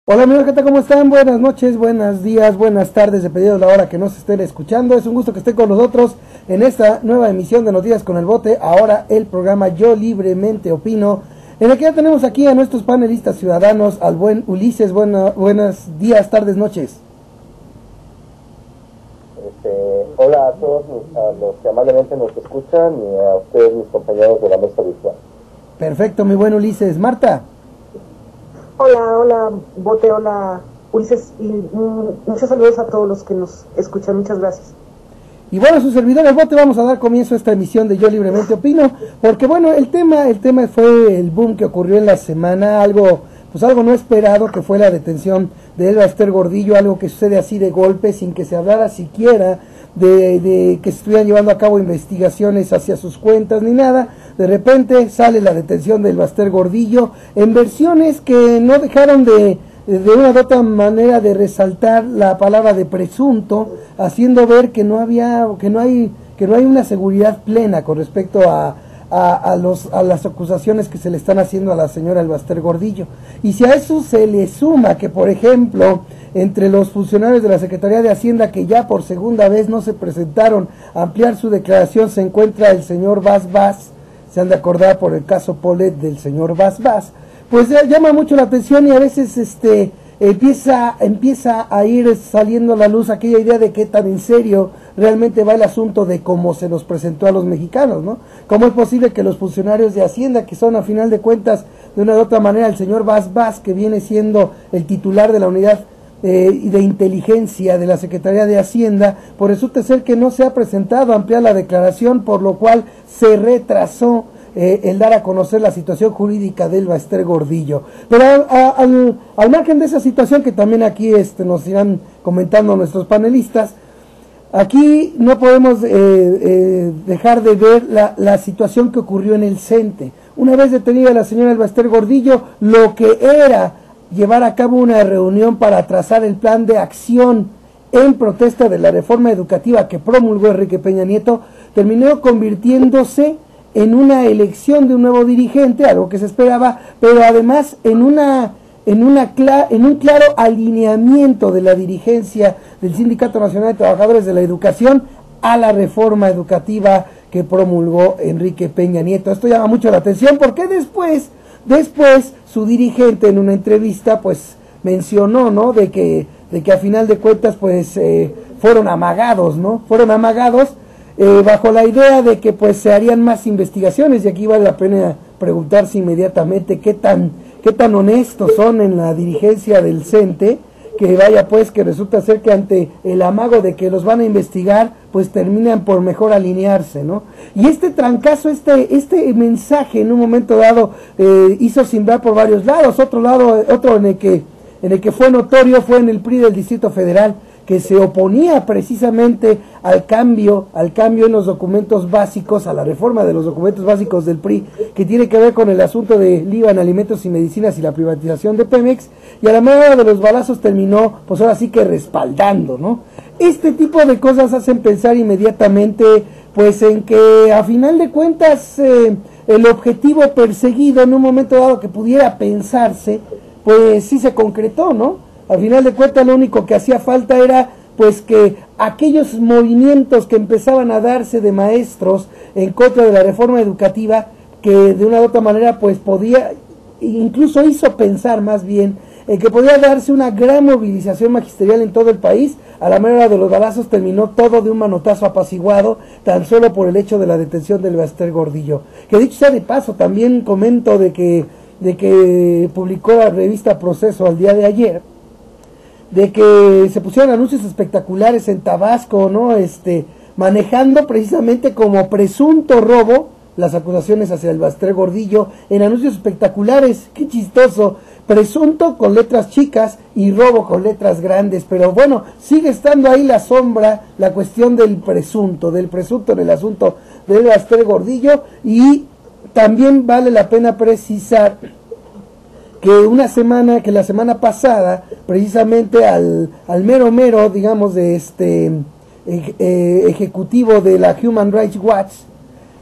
Hola amigos, ¿qué tal? ¿Cómo están? Buenas noches, buenos días, buenas tardes, dependiendo de la hora que nos estén escuchando. Es un gusto que estén con nosotros en esta nueva emisión de Noticias con el Bote. Ahora el programa Yo Libremente Opino, en el que ya tenemos aquí a nuestros panelistas ciudadanos, al buen Ulises. Buenos días, tardes, noches. Hola a todos a los que amablemente nos escuchan y a ustedes, mis compañeros de la mesa virtual. Perfecto, mi buen Ulises. Marta. Hola, Bote, hola, Ulises, y muchos saludos a todos los que nos escuchan, muchas gracias. Y bueno, su servidor el Bote, vamos a dar comienzo a esta emisión de Yo Libremente Opino, porque bueno, el tema fue el boom que ocurrió en la semana, algo no esperado, que fue la detención de Elba Ester Gordillo, algo que sucede así de golpe, sin que se hablara siquiera de que se estuvieran llevando a cabo investigaciones hacia sus cuentas ni nada. De repente sale la detención de Elba Ester Gordillo en versiones que no dejaron de una u otra manera de resaltar la palabra de presunto, haciendo ver que no hay una seguridad plena con respecto a las acusaciones que se le están haciendo a la señora Elba Ester Gordillo. Y si a eso se le suma que, por ejemplo, entre los funcionarios de la Secretaría de Hacienda que ya por segunda vez no se presentaron a ampliar su declaración, se encuentra el señor Vaz, se han de acordar por el caso Polet del señor Vaz, pues llama mucho la atención, y a veces empieza a ir saliendo a la luz aquella idea de qué tan en serio realmente va el asunto de cómo se nos presentó a los mexicanos, ¿no? ¿Cómo es posible que los funcionarios de Hacienda, que son a final de cuentas de una u otra manera el señor Vaz, que viene siendo el titular de la unidad de inteligencia de la Secretaría de Hacienda, pues resulta ser que no se ha presentado a ampliar la declaración, por lo cual se retrasó el dar a conocer la situación jurídica de Elba Ester Gordillo? Pero al margen de esa situación, que también aquí nos irán comentando nuestros panelistas, aquí no podemos dejar de ver la situación que ocurrió en el CENTE. Una vez detenida la señora Elba Ester Gordillo, lo que era llevar a cabo una reunión para trazar el plan de acción en protesta de la reforma educativa que promulgó Enrique Peña Nieto, terminó convirtiéndose en una elección de un nuevo dirigente, algo que se esperaba, pero además en un claro alineamiento de la dirigencia del Sindicato Nacional de Trabajadores de la Educación a la reforma educativa que promulgó Enrique Peña Nieto. Esto llama mucho la atención porque después su dirigente en una entrevista pues mencionó, ¿no?, de que a final de cuentas pues fueron amagados, bajo la idea de que pues se harían más investigaciones. Y aquí vale la pena preguntarse inmediatamente qué tan honestos son en la dirigencia del CENTE, que vaya pues que resulta ser que ante el amago de que los van a investigar, pues terminan por mejor alinearse, ¿no? Y este trancazo, este mensaje en un momento dado hizo cimbrar por varios lados. Otro en el que fue notorio fue en el PRI del Distrito Federal, que se oponía precisamente al cambio en los documentos básicos, a la reforma de los documentos básicos del PRI, que tiene que ver con el asunto del IVA en alimentos y medicinas y la privatización de Pemex, y a la manera de los balazos terminó, pues ahora sí que respaldando, ¿no? Este tipo de cosas hacen pensar inmediatamente, pues en que a final de cuentas el objetivo perseguido en un momento dado que pudiera pensarse, pues sí se concretó, ¿no? Al final de cuentas lo único que hacía falta era pues que aquellos movimientos que empezaban a darse de maestros en contra de la reforma educativa, que de una u otra manera pues incluso hizo pensar más bien en que podía darse una gran movilización magisterial en todo el país, a la manera de los balazos terminó todo de un manotazo apaciguado, tan solo por el hecho de la detención del Elba Ester Gordillo. Que dicho sea de paso, también comento de que publicó la revista Proceso al día de ayer, de que se pusieron anuncios espectaculares en Tabasco, ¿no? Manejando precisamente como presunto robo las acusaciones hacia el Elba Ester Gordillo en anuncios espectaculares. Qué chistoso, presunto con letras chicas y robo con letras grandes. Pero bueno, sigue estando ahí la sombra, la cuestión del presunto en el asunto de Elba Ester Gordillo. Y también vale la pena precisar que la semana pasada, precisamente al mero, digamos, de ejecutivo de la Human Rights Watch,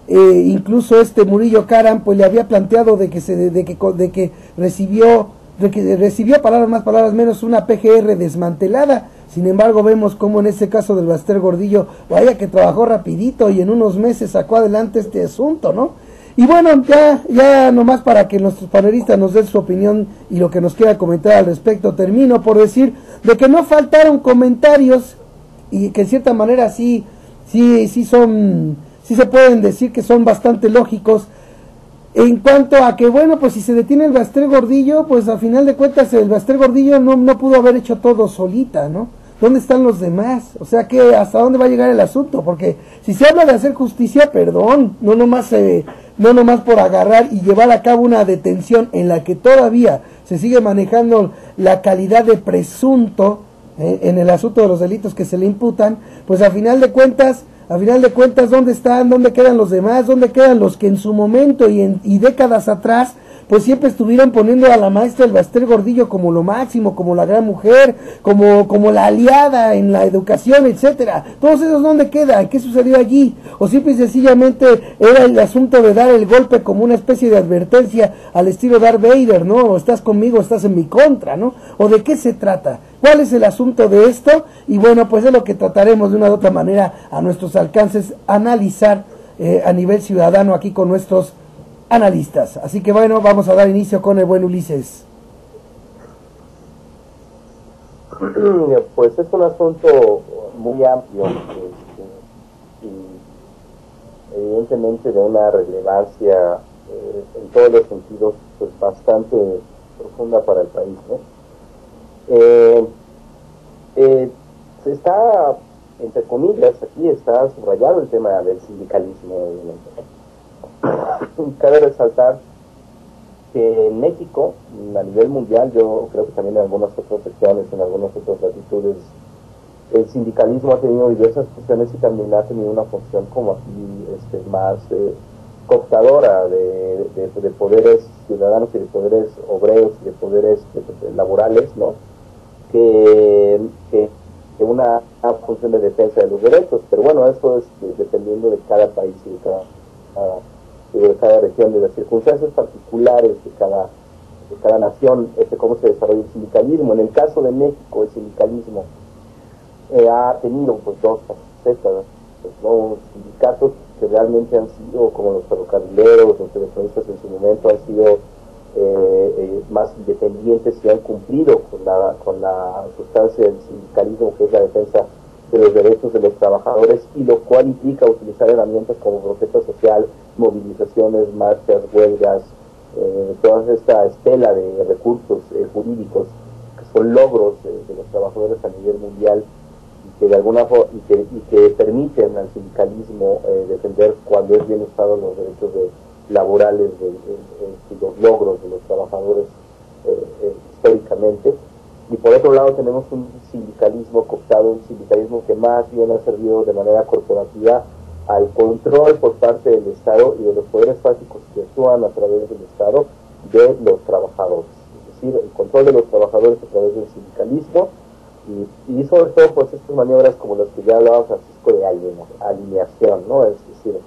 incluso Murillo Karam, pues le había planteado de que recibió recibió, palabras más, palabras menos, una PGR desmantelada. Sin embargo, vemos como en ese caso del Baster Gordillo, vaya que trabajó rapidito y en unos meses sacó adelante este asunto, ¿no? Y bueno, ya nomás para que nuestros panelistas nos den su opinión y lo que nos quiera comentar al respecto, termino por decir de que no faltaron comentarios y que en cierta manera sí se pueden decir que son bastante lógicos en cuanto a que, bueno, pues si se detiene el Baster Gordillo, pues a final de cuentas el Baster Gordillo no pudo haber hecho todo solita, ¿no? ¿Dónde están los demás? O sea, que ¿hasta dónde va a llegar el asunto? Porque si se habla de hacer justicia, perdón, no nomás por agarrar y llevar a cabo una detención en la que todavía se sigue manejando la calidad de presunto en el asunto de los delitos que se le imputan, pues a final de cuentas, ¿dónde están? ¿Dónde quedan los demás? ¿Dónde quedan los que en su momento y décadas atrás pues siempre estuvieron poniendo a la maestra el Baster Gordillo como lo máximo, como la gran mujer, como la aliada en la educación, etcétera? Todos esos, ¿dónde quedan? ¿Qué sucedió allí? O simple y sencillamente era el asunto de dar el golpe como una especie de advertencia al estilo Darth Vader, ¿no? O estás conmigo, o estás en mi contra, ¿no? ¿O de qué se trata? ¿Cuál es el asunto de esto? Y bueno, pues es lo que trataremos de una u otra manera a nuestros alcances analizar a nivel ciudadano aquí con nuestros analistas. Así que bueno, vamos a dar inicio con el buen Ulises. Pues es un asunto muy amplio y evidentemente de una relevancia en todos los sentidos pues bastante profunda para el país, ¿no? Se está, entre comillas, aquí está subrayado el tema del sindicalismo, obviamente. Cabe resaltar que en México, a nivel mundial, yo creo que también en algunas otras regiones, en algunas otras latitudes, el sindicalismo ha tenido diversas funciones y también ha tenido una función como aquí más cooptadora de poderes ciudadanos y de poderes obreros y de poderes laborales, ¿no? Que una función de defensa de los derechos, pero bueno, eso es dependiendo de cada país y de cada región, de las circunstancias particulares de cada nación, cómo se desarrolla el sindicalismo. En el caso de México, el sindicalismo ha tenido pues dos facetas, pues, ¿no? Sindicatos que realmente han sido como los ferrocarrileros, los telefonistas en su momento han sido más independientes y han cumplido con la sustancia del sindicalismo, que es la defensa de los derechos de los trabajadores, y lo cual implica utilizar herramientas como protesta social, movilizaciones, marchas, huelgas, toda esta estela de recursos jurídicos que son logros de los trabajadores a nivel mundial y que de alguna forma y que permiten al sindicalismo defender cuando es bien usado los derechos laborales y los logros de los trabajadores históricamente. Y por otro lado tenemos un sindicalismo cooptado, un sindicalismo que más bien ha servido de manera corporativa al control por parte del Estado y de los poderes fácticos que actúan a través del Estado de los trabajadores. Es decir, el control de los trabajadores a través del sindicalismo y sobre todo pues estas maniobras como las que ya hablaba Francisco de alineación, ¿no? Es decir,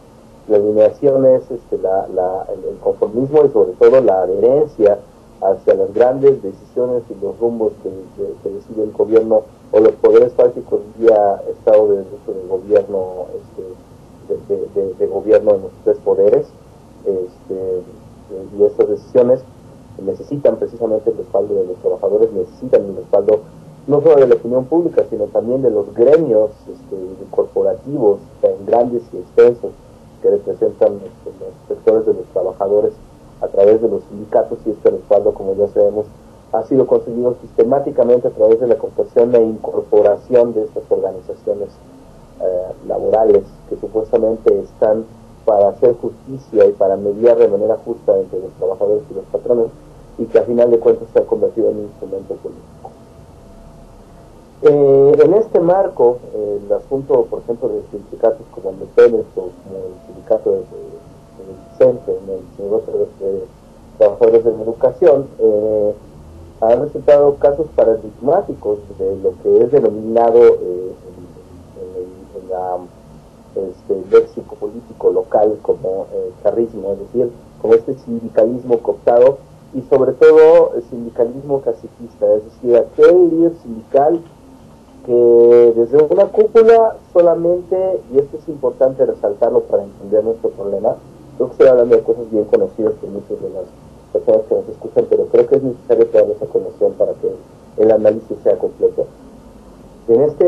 la alineación es el conformismo y sobre todo la adherencia hacia las grandes decisiones y los rumbos que decide el gobierno o los poderes fácticos vía Estado de Derecho de gobierno, de gobierno en los tres poderes, y estas decisiones necesitan precisamente el respaldo de los trabajadores, necesitan el respaldo no solo de la opinión pública, sino también de los gremios corporativos tan grandes y extensos que representan los sectores de los trabajadores a través de los sindicatos, y este respaldo, como ya sabemos, ha sido conseguido sistemáticamente a través de la cooptación e incorporación de estas organizaciones laborales que supuestamente están para hacer justicia y para mediar de manera justa entre los trabajadores y los patrones, y que a final de cuentas se han convertido en un instrumento político. En este marco, el asunto, por ejemplo, de sindicatos como el de Pemex o como el sindicato de CENTE, en el negocio de trabajadores de la educación, han resultado casos paradigmáticos de lo que es denominado el léxico político local como carrismo, es decir, como este sindicalismo cooptado y sobre todo el sindicalismo caciquista, es decir, aquel líder sindical que desde una cúpula solamente, y esto es importante resaltarlo para entender nuestro problema, creo que estoy hablando de cosas bien conocidas por muchas de las personas que nos escuchan, pero creo que es necesario darles a conocer para que el análisis sea completo. En esta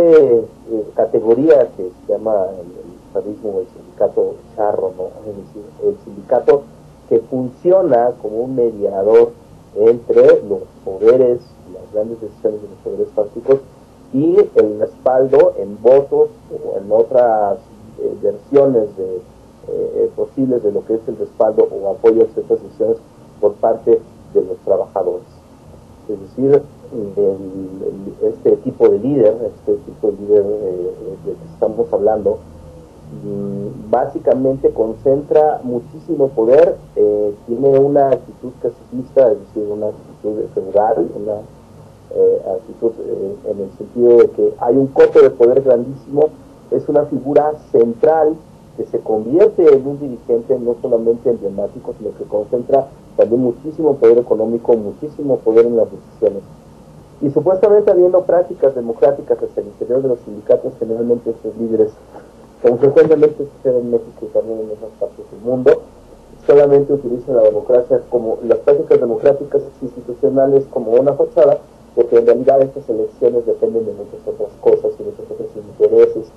categoría que se llama el sadismo, el sindicato charro, ¿no? Es decir, el sindicato que funciona como un mediador entre los poderes, las grandes decisiones de los poderes fácticos y el respaldo en votos o en otras versiones posibles de lo que es el respaldo o apoyo a ciertas decisiones por parte de los trabajadores. Es decir, este tipo de líder del que estamos hablando, básicamente concentra muchísimo poder, tiene una actitud caciquista, es decir, una actitud feudal, una actitud en el sentido de que hay un coto de poder grandísimo, es una figura central que se convierte en un dirigente no solamente emblemático, sino que concentra también muchísimo poder económico, muchísimo poder en las decisiones. Y supuestamente habiendo prácticas democráticas hacia el interior de los sindicatos, generalmente estos líderes, como frecuentemente sucede en México y también en otras partes del mundo, solamente utilizan la democracia como las prácticas democráticas institucionales como una fachada, porque en realidad estas elecciones dependen de muchas otras cosas y muchos otros intereses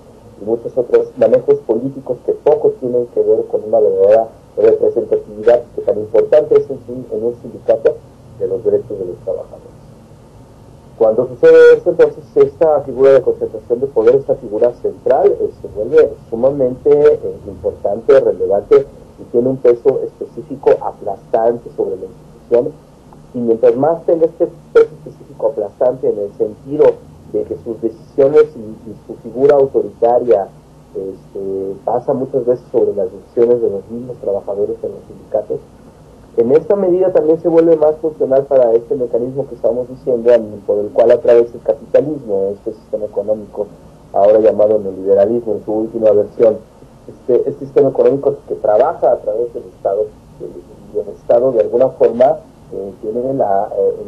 y muchos otros manejos políticos que poco tienen que ver con una verdadera representatividad que tan importante es en un sindicato de los derechos de los trabajadores. Cuando sucede esto, entonces esta figura de concentración de poder, esta figura central, se vuelve sumamente importante, relevante y tiene un peso específico aplastante sobre la institución. Y mientras más tenga este peso específico aplastante en el sentido de que sus decisiones y su figura autoritaria pasa muchas veces sobre las decisiones de los mismos trabajadores en los sindicatos, en esta medida también se vuelve más funcional para este mecanismo que estamos diciendo, por el cual a través del capitalismo, este sistema económico, ahora llamado neoliberalismo en su última versión, este sistema económico que trabaja a través del Estado, y el Estado de alguna forma tiene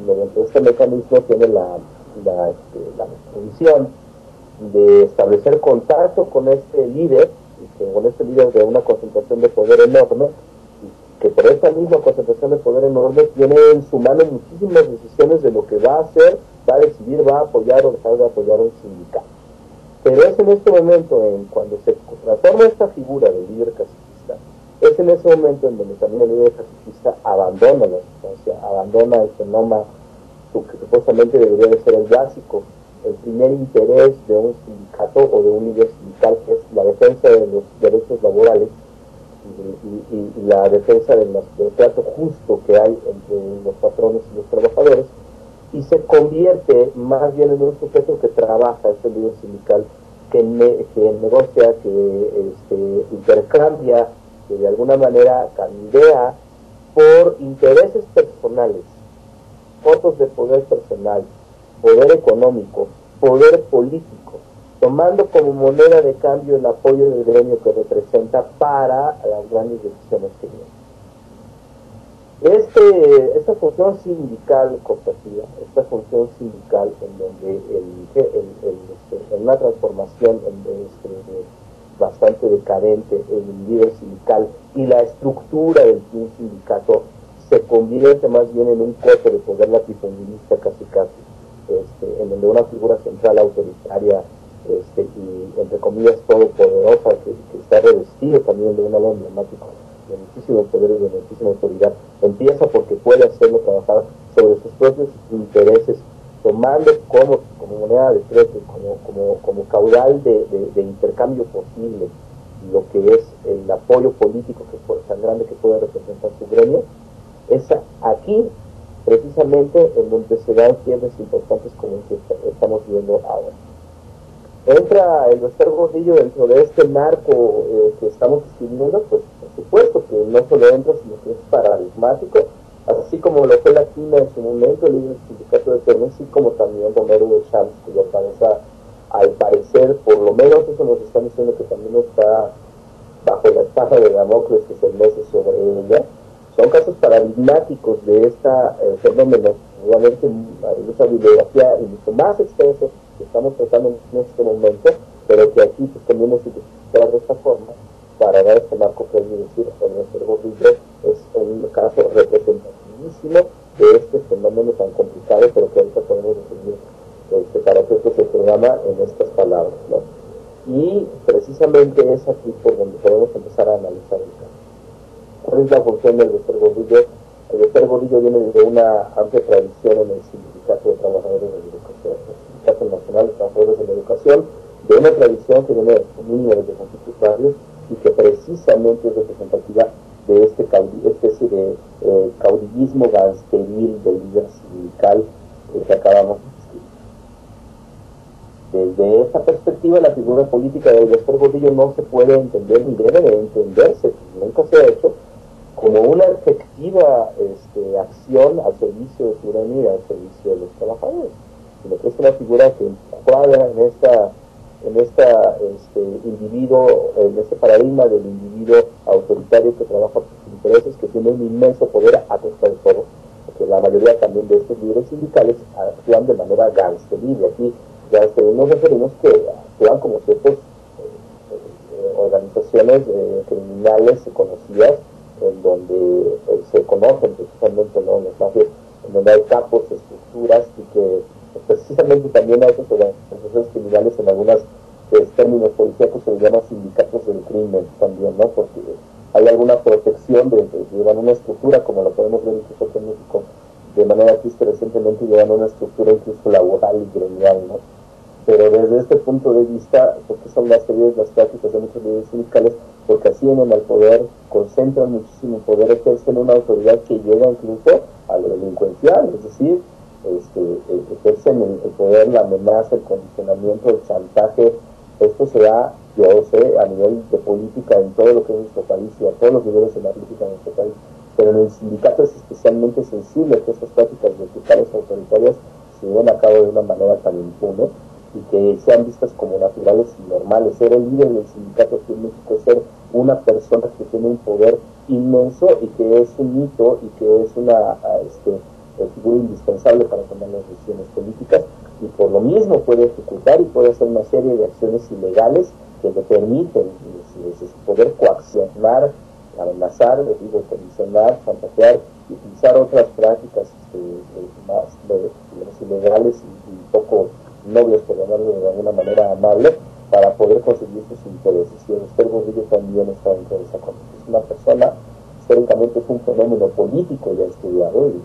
mediante este mecanismo tiene la función de establecer contacto con este líder, de una concentración de poder enorme, que por esta misma concentración de poder enorme tiene en su mano muchísimas decisiones de lo que va a hacer, va a decidir, va a apoyar o dejar de apoyar a un sindicato. Pero es en este momento, cuando se transforma esta figura del líder caciquista, es en ese momento en donde también el líder caciquista abandona la sustancia, abandona el fenómeno que supuestamente debería de ser el básico, el primer interés de un sindicato o de un líder sindical, que es la defensa de los derechos laborales y la defensa del trato justo que hay entre los patrones y los trabajadores, y se convierte más bien en un sujeto que trabaja, este líder sindical, que negocia, que intercambia, que de alguna manera candidea por intereses personales, fotos de poder personal, poder económico, poder político, tomando como moneda de cambio el apoyo del gremio que representa para las grandes decisiones que vienen. Esta función sindical cooperativa, esta función sindical en donde en una transformación bastante decadente, el líder sindical y la estructura del sindicato se convierte más bien en un coto de poder latifundista casi, en donde una figura central autoritaria y entre comillas todopoderosa que está revestido también de un algo emblemático de muchísimo poder y de muchísima autoridad, empieza porque puede hacerlo trabajar sobre sus propios intereses, tomando como moneda de trueque, como caudal de intercambio posible lo que es el apoyo político tan grande que puede representar su gremio. Es aquí precisamente en donde se dan quiebres importantes como el que estamos viendo ahora. Entra el Bester Gordillo dentro de este marco que estamos escribiendo, pues por supuesto que no solo entra, sino que es paradigmático, así como lo fue la Quina en su momento, el líder del sindicato de Termes, así como también Romero de Champs, cuya cabeza, al parecer, por lo menos eso nos están diciendo que también está bajo la espada de Damocles que se mece sobre ella, son casos paradigmáticos de este fenómeno, igualmente esa bibliografía y mucho más extenso que estamos tratando en este momento, pero que aquí pues también es identificar de esta forma para dar este marco que es decir, el Gordillo es un caso representativísimo de este fenómeno tan complicado, pero que ahorita podemos definir para efectos del programa en estas palabras, ¿no? Y precisamente es aquí por donde podemos empezar a analizar el caso. ¿Cuál es la función del Dr. Gordillo? El Dr. Gordillo viene de una amplia tradición en el Sindicato de Trabajadores de la Educación, el Sindicato Nacional de Trabajadores de la Educación, de una tradición que viene desde conflictos varios y que precisamente es representativa de esta especie de caudillismo gangsteril del líder sindical que acabamos de describir. Desde esta perspectiva, la figura política del Dr. Gordillo no se puede entender ni debe de entenderse, nunca se ha hecho, como una efectiva acción al servicio de su y al servicio de los trabajadores, sino que es una figura que encuadra en este paradigma del individuo autoritario que trabaja por sus intereses, que tiene un inmenso poder a costa de todo, porque la mayoría también de estos líderes sindicales actúan de manera gangsteril, y aquí gangsteril nos referimos que actúan como ciertas organizaciones criminales conocidas, en donde se conocen precisamente, ¿no?, los mafias, en donde hay capos, estructuras, y que precisamente también a esas organizaciones criminales en algunos términos policíacos se les llama sindicatos del crimen también, ¿no?, porque hay alguna protección llevan una estructura, como lo podemos ver incluso aquí en México, de manera triste recientemente llevan una estructura incluso laboral y gremial, ¿no? Pero desde este punto de vista, porque son las teorías, las prácticas de muchos líderes sindicales, porque ascienden al poder, concentran muchísimo poder, ejercen una autoridad que llega incluso a lo delincuencial, es decir, ejercen el poder, la amenaza, el condicionamiento, el chantaje. Esto se da, yo sé, a nivel de política en todo lo que es nuestro país y a todos los niveles de la política en nuestro país, pero en el sindicato es especialmente sensible que estas prácticas verticales autoritarias se lleven a cabo de una manera tan impune y que sean vistas como naturales y normales. Ser el líder del sindicato aquí en México es ser una persona que tiene un poder inmenso y que es un hito y que es una figura indispensable para tomar las decisiones políticas, y por lo mismo puede ejecutar y puede hacer una serie de acciones ilegales que le permiten poder coaccionar, amenazar, condicionar, chantajear y utilizar otras prácticas más ilegales y poco nobles, por llamarlo de alguna manera amable, para poder conseguir sus intereses. Y el Dr. Gordillo también está dentro de esa condición. Es una persona, históricamente es un fenómeno político ya estudiado, y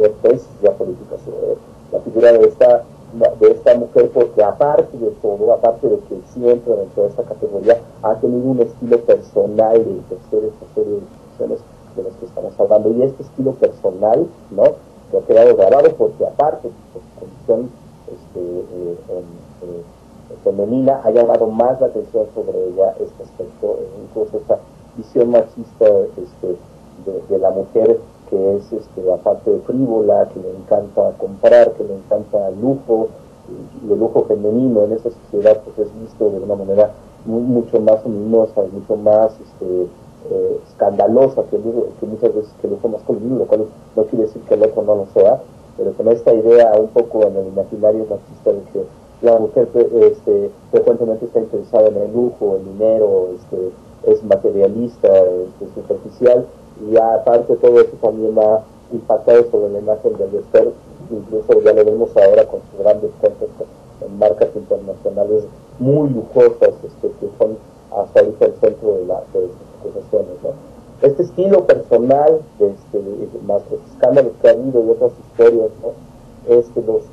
hay tesis ya políticas sobre la figura de esta mujer, porque aparte de todo, aparte de que sí entra dentro de esta categoría, ha tenido un estilo personal de ejercer esta serie de funciones de las que estamos hablando, y este estilo personal, ¿no?, que ha quedado grabado porque aparte de su condición femenina ha llamado más la atención sobre ella este aspecto, incluso esta visión machista de la mujer, que es aparte frívola, que le encanta comprar, que le encanta el lujo, y el lujo femenino en esta sociedad pues es visto de una manera mucho más ominosa, mucho más escandalosa que muchas veces que el lujo masculino, lo cual no quiere decir que el otro no lo sea, pero con esta idea un poco en el imaginario machista de que la mujer frecuentemente está interesada en el lujo, el dinero, es materialista, superficial, y aparte todo eso también ha impactado sobre la imagen del Dr. Incluso ya lo vemos ahora con sus grandes cuentas en marcas internacionales muy lujosas, que son hasta ahorita el centro de las acusaciones, ¿no? Este estilo personal, más los escándalos que ha habido y otras historias, ¿no?,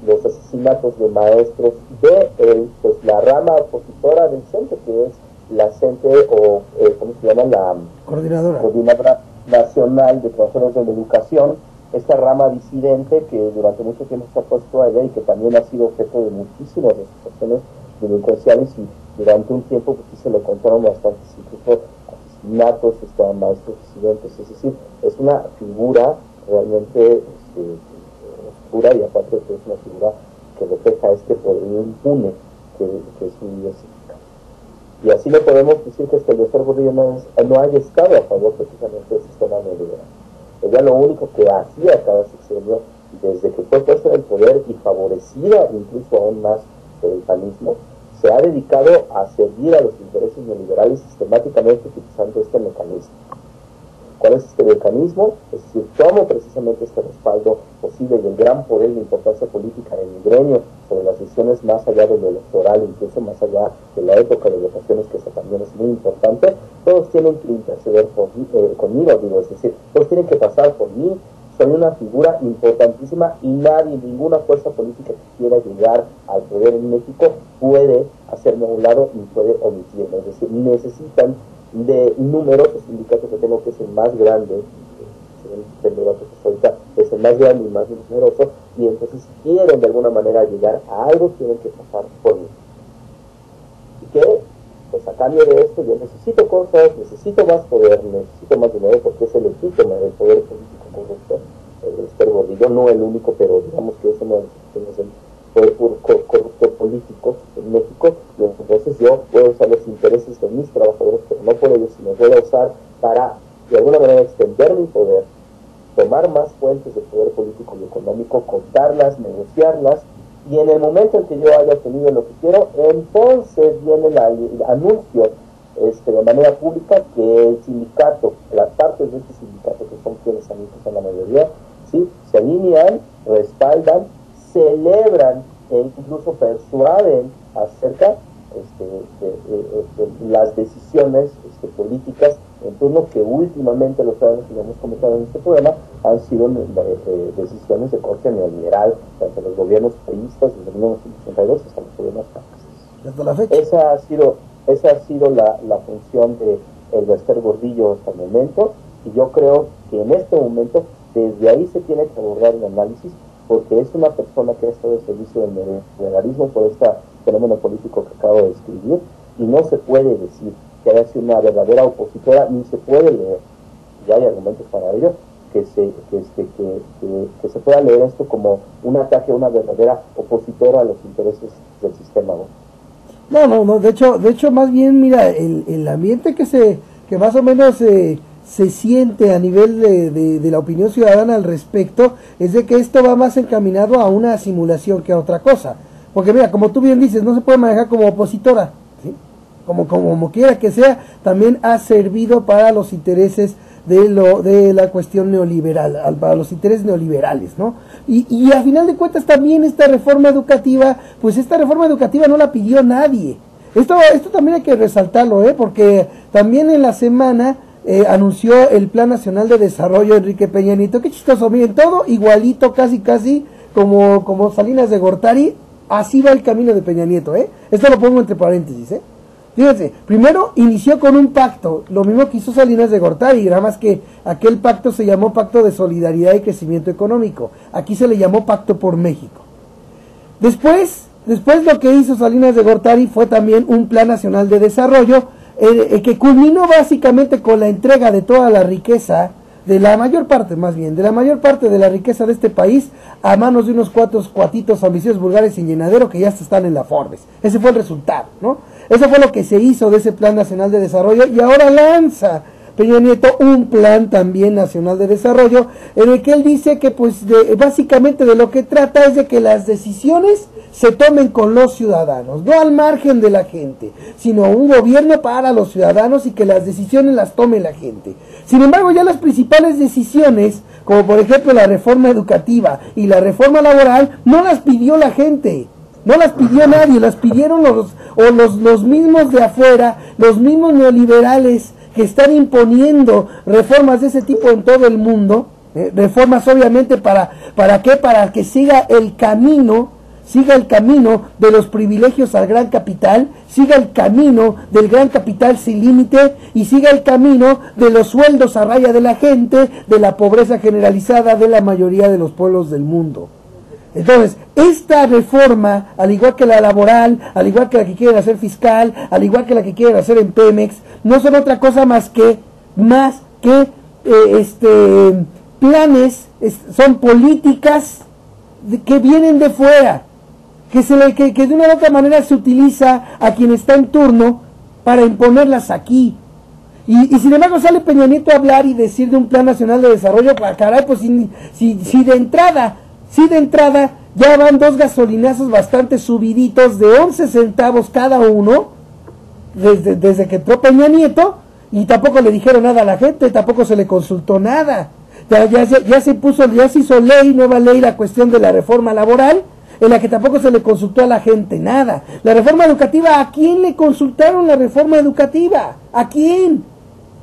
los asesinatos de maestros de la rama opositora del CENTE, que es la CENTE, o ¿cómo se llama? La Coordinadora Nacional de Trabajadores de la Educación, esta rama disidente que durante mucho tiempo se ha puesto a ella y que también ha sido objeto de muchísimas situaciones delincuenciales, y durante un tiempo pues sí se le contaron bastantes incluso asesinatos a maestros disidentes. Es decir, es una figura realmente oscura, y aparte que es una figura que refleja este poder impune que es un líder sindical. Y así no podemos decir que el Dr. Gordillo no haya estado a favor precisamente del sistema neoliberal. ella lo único que hacía cada sexenio, desde que fue puesta en el poder y favorecida incluso aún más por el panismo, se ha dedicado a servir a los intereses neoliberales sistemáticamente utilizando este mecanismo. ¿Cuál es este mecanismo? Es decir, tomo precisamente este respaldo posible del gran poder y la importancia política de mi gremio sobre las decisiones más allá de lo electoral, incluso más allá de la época de votaciones, que eso también es muy importante. Todos tienen que interceder conmigo, digo, es decir, todos tienen que pasar por mí. Soy una figura importantísima y nadie, ninguna fuerza política que quiera llegar al poder en México puede hacerme a un lado ni puede omitirme. Es decir, necesitan de numerosos sindicatos que tengo, que es el más grande, según el dato que ahorita es el más grande y más numeroso, y entonces quieren de alguna manera llegar a algo, tienen que pasar por mí. ¿Y qué? Pues a cambio de esto yo necesito cosas, necesito más poder, necesito más dinero, porque es el epítome del poder político corrupto, el Esther Gordillo, no el único, pero digamos que es uno de los del poder corrupto político en México. Y entonces yo voy a usar los intereses de mis trabajadores, pero no por ellos, sino voy a usar para de alguna manera extender mi poder, tomar más fuentes de poder político y económico, contarlas, negociarlas, y en el momento en que yo haya obtenido lo que quiero, entonces viene el anuncio de manera pública que el sindicato, las partes de este sindicato, que son quienes a mí que son la mayoría, ¿sí?, se alinean, respaldan, celebran e incluso persuaden acerca de las decisiones políticas en turno, que últimamente los ciudadanos que hemos comentado en este programa han sido decisiones de corte neoliberal, tanto los gobiernos paístas desde 1982 hasta los gobiernos franceses. Hasta la fecha. Esa ha sido la función de el Esther Gordillo hasta el momento, y yo creo que en este momento desde ahí se tiene que abordar el análisis, porque es una persona que ha estado al servicio del neoliberalismo por este fenómeno político que acabo de describir, y no se puede decir que haya sido una verdadera opositora, ni se puede leer, y hay argumentos para ello, que se pueda leer esto como un ataque a una verdadera opositora a los intereses del sistema. No, de hecho más bien, mira, el ambiente que más o menos se siente a nivel de la opinión ciudadana al respecto es de que esto va más encaminado a una simulación que a otra cosa, porque mira, como tú bien dices, no se puede manejar como opositora, ¿sí? Como quiera que sea, también ha servido para los intereses de la cuestión neoliberal, para los intereses neoliberales, ¿no? Y a final de cuentas también esta reforma educativa, pues esta reforma educativa no la pidió nadie. Esto también hay que resaltarlo, porque también en la semana anunció el Plan Nacional de Desarrollo Enrique Peña Nieto. Qué chistoso, miren, todo igualito, casi como Salinas de Gortari. Así va el camino de Peña Nieto, Esto lo pongo entre paréntesis, Fíjense, primero inició con un pacto, lo mismo que hizo Salinas de Gortari, nada más que aquel pacto se llamó Pacto de Solidaridad y Crecimiento Económico. Aquí se le llamó Pacto por México. Después lo que hizo Salinas de Gortari fue también un Plan Nacional de Desarrollo, que culminó básicamente con la entrega de toda la riqueza, de la mayor parte de la riqueza de este país, a manos de unos cuatitos ambiciosos, vulgares sin llenadero, que ya están en la Forbes. Ese fue el resultado, ¿no? Eso fue lo que se hizo de ese Plan Nacional de Desarrollo, y ahora lanza Peña Nieto un plan también nacional de desarrollo, en el que él dice que pues básicamente de lo que trata es de que las decisiones se tomen con los ciudadanos, no al margen de la gente, sino un gobierno para los ciudadanos y que las decisiones las tome la gente. Sin embargo, ya las principales decisiones, como por ejemplo la reforma educativa y la reforma laboral, no las pidió la gente, no las pidió nadie, las pidieron los mismos de afuera, los mismos neoliberales que están imponiendo reformas de ese tipo en todo el mundo, reformas obviamente para que siga el camino de los privilegios al gran capital, siga el camino del gran capital sin límite, y siga el camino de los sueldos a raya de la gente, de la pobreza generalizada de la mayoría de los pueblos del mundo. Entonces, esta reforma, al igual que la laboral, al igual que la que quieren hacer fiscal, al igual que la que quieren hacer en Pemex, no son otra cosa más que planes, son políticas que vienen de fuera, que de una u otra manera se utiliza a quien está en turno para imponerlas aquí. Y sin embargo sale Peña Nieto a hablar y decir de un plan nacional de desarrollo, pues caray, pues si de entrada ya van 2 gasolinazos bastante subiditos de 11 centavos cada uno, desde que entró Peña Nieto, y tampoco le dijeron nada a la gente, tampoco se le consultó nada. Ya se hizo ley, nueva ley, la cuestión de la reforma laboral, en la que tampoco se le consultó a la gente nada. La reforma educativa, ¿a quién le consultaron la reforma educativa? ¿A quién?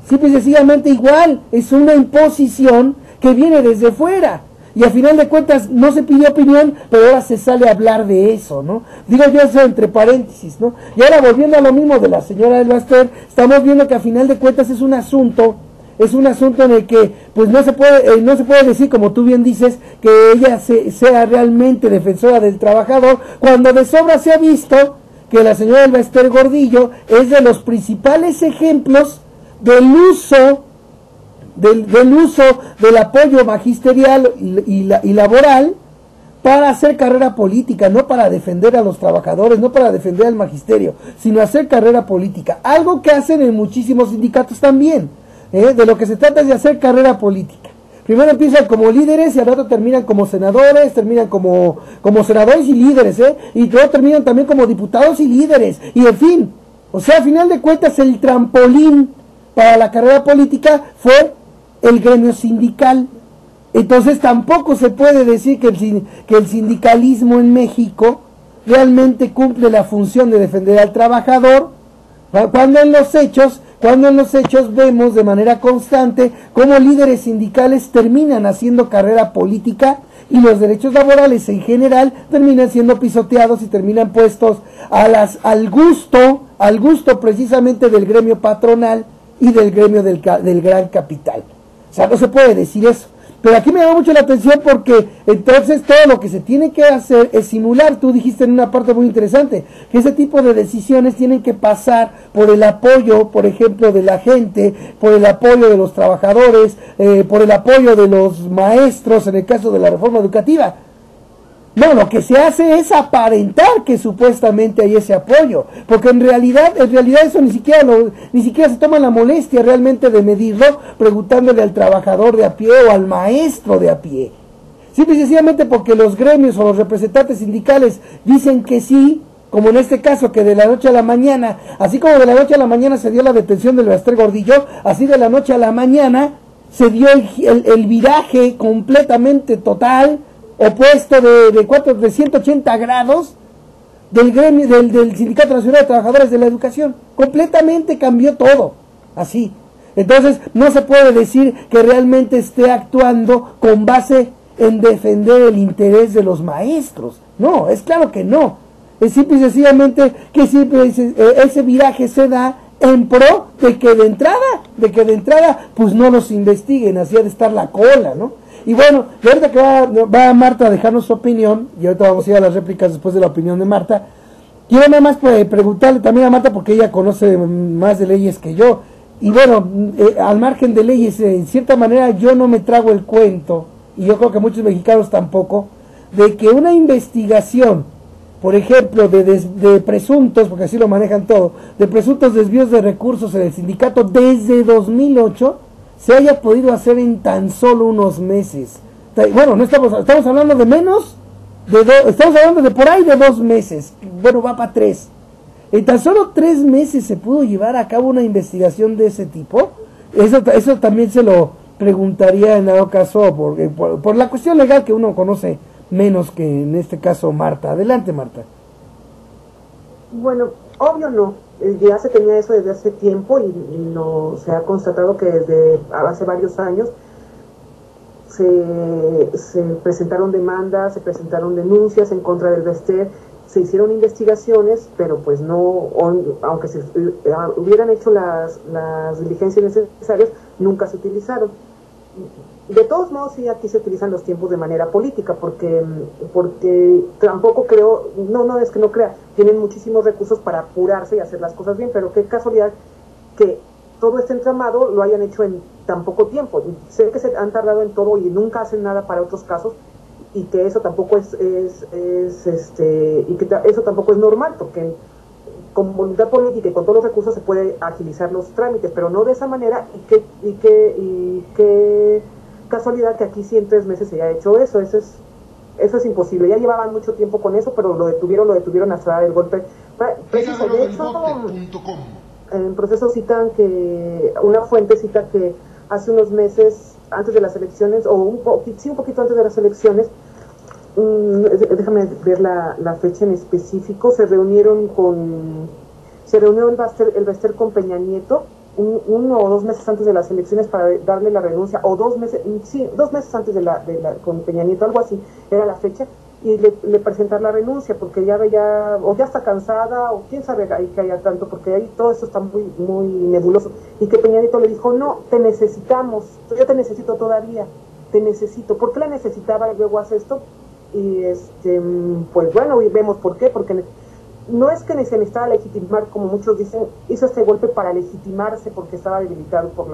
Simple y sencillamente igual, es una imposición que viene desde fuera. Y a final de cuentas no se pidió opinión, pero ahora se sale a hablar de eso, ¿no? Digo yo eso entre paréntesis, ¿no? Y ahora volviendo a lo mismo de la señora del Baster, estamos viendo que a final de cuentas es un asunto en el que pues no se puede decir, como tú bien dices, que ella sea realmente defensora del trabajador, cuando de sobra se ha visto que la señora del Baster Gordillo es de los principales ejemplos del uso del apoyo magisterial y laboral para hacer carrera política, no para defender a los trabajadores, no para defender al magisterio, sino hacer carrera política, algo que hacen en muchísimos sindicatos también. De lo que se trata es de hacer carrera política. Primero empiezan como líderes y al rato terminan como senadores, terminan como senadores y líderes, y luego terminan también como diputados y líderes, y en fin, o sea, a final de cuentas el trampolín para la carrera política fue el gremio sindical. Entonces tampoco se puede decir que el sindicalismo en México realmente cumple la función de defender al trabajador, cuando en los hechos vemos de manera constante cómo líderes sindicales terminan haciendo carrera política y los derechos laborales en general terminan siendo pisoteados y terminan puestos al gusto precisamente del gremio patronal y del gremio del gran capital. O sea, no se puede decir eso. Pero aquí me llama mucho la atención porque entonces todo lo que se tiene que hacer es simular. Tú dijiste en una parte muy interesante que ese tipo de decisiones tienen que pasar por el apoyo, por ejemplo, de la gente, por el apoyo de los trabajadores, por el apoyo de los maestros en el caso de la reforma educativa. No, lo que se hace es aparentar que supuestamente hay ese apoyo, porque en realidad eso ni siquiera se toma la molestia realmente de medirlo, preguntándole al trabajador de a pie o al maestro de a pie. Simple y sencillamente porque los gremios o los representantes sindicales dicen que sí, como en este caso, que de la noche a la mañana, así como de la noche a la mañana se dio la detención del Baster Gordillo, así de la noche a la mañana se dio el viraje completamente total, opuesto de 180 grados del gremio del Sindicato Nacional de Trabajadores de la Educación. Completamente cambió todo, así. Entonces no se puede decir que realmente esté actuando con base en defender el interés de los maestros. No, es claro que no. Es simple y sencillamente que ese viraje se da en pro de que de entrada pues no los investiguen, así ha de estar la cola, ¿no? Y bueno, y ahorita que va Marta a dejarnos su opinión, y ahorita vamos a ir a las réplicas después de la opinión de Marta, quiero nada más preguntarle también a Marta, porque ella conoce más de leyes que yo, y bueno, al margen de leyes, en cierta manera yo no me trago el cuento, y yo creo que muchos mexicanos tampoco, de que una investigación, por ejemplo, de presuntos, porque así lo manejan todo, de presuntos desvíos de recursos en el sindicato desde 2008, se haya podido hacer en tan solo unos meses. Bueno, no estamos hablando de menos, estamos hablando de por ahí de 2 meses, bueno, va para 3. En tan solo 3 meses se pudo llevar a cabo una investigación de ese tipo. Eso también se lo preguntaría en dado caso, por la cuestión legal que uno conoce menos que en este caso Marta. Adelante, Marta. Bueno, obvio no. Ya se tenía eso desde hace tiempo y no se ha constatado que desde hace varios años se presentaron demandas, se presentaron denuncias en contra del Baster, se hicieron investigaciones, pero pues no, aunque se hubieran hecho las diligencias necesarias, nunca se utilizaron. De todos modos, sí, aquí se utilizan los tiempos de manera política, porque tampoco creo, no es que no crea, tienen muchísimos recursos para apurarse y hacer las cosas bien, pero qué casualidad que todo este entramado lo hayan hecho en tan poco tiempo. Sé que se han tardado en todo y nunca hacen nada para otros casos, y que eso tampoco eso tampoco es normal, porque con voluntad política y con todos los recursos se puede agilizar los trámites, pero no de esa manera. Y qué casualidad que aquí sí en 3 meses se haya hecho eso. Eso es imposible. Ya llevaban mucho tiempo con eso, pero lo detuvieron hasta dar el golpe preciso. De hecho, en proceso citan que una fuente cita que hace unos meses antes de las elecciones, o un poquito antes de las elecciones, déjame ver la fecha en específico, se reunió el Baster con Peña Nieto 1 o 2 meses antes de las elecciones para darle la renuncia, o 2 meses, sí, 2 meses antes con Peña Nieto, algo así era la fecha, y le presentar la renuncia porque ya está cansada, o quién sabe ahí que haya tanto, porque ahí todo eso está muy, muy nebuloso, y que Peña Nieto le dijo: no, te necesitamos, yo te necesito todavía, te necesito. ¿Por qué la necesitaba y luego hace esto? Y pues bueno, y vemos por qué, porque no es que se necesitaba legitimar, como muchos dicen, hizo este golpe para legitimarse porque estaba debilitado por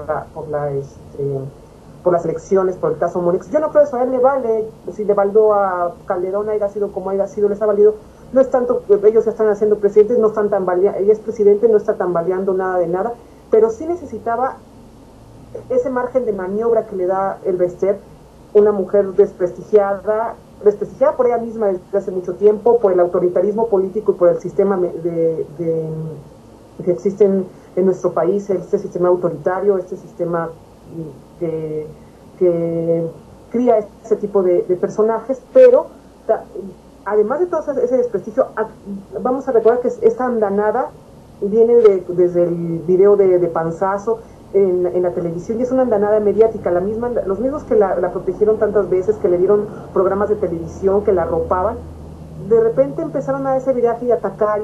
las elecciones, por el caso Monex. Yo no creo eso, a él le vale, si le valió a Calderón, haya sido como haya sido, les ha valido. No es tanto que ellos ya están haciendo presidentes, no están tambaleando, ella es presidente, no está tambaleando nada de nada, pero sí necesitaba ese margen de maniobra que le da el Bester, una mujer desprestigiada por ella misma desde hace mucho tiempo, por el autoritarismo político y por el sistema que existe en nuestro país, este sistema autoritario, este sistema que cría ese tipo de personajes, pero además de todo ese desprestigio, vamos a recordar que esta andanada viene desde el video de Panzazo en la televisión, y es una andanada mediática, los mismos que la protegieron tantas veces, que le dieron programas de televisión, que la arropaban, de repente empezaron a ese viraje y atacar.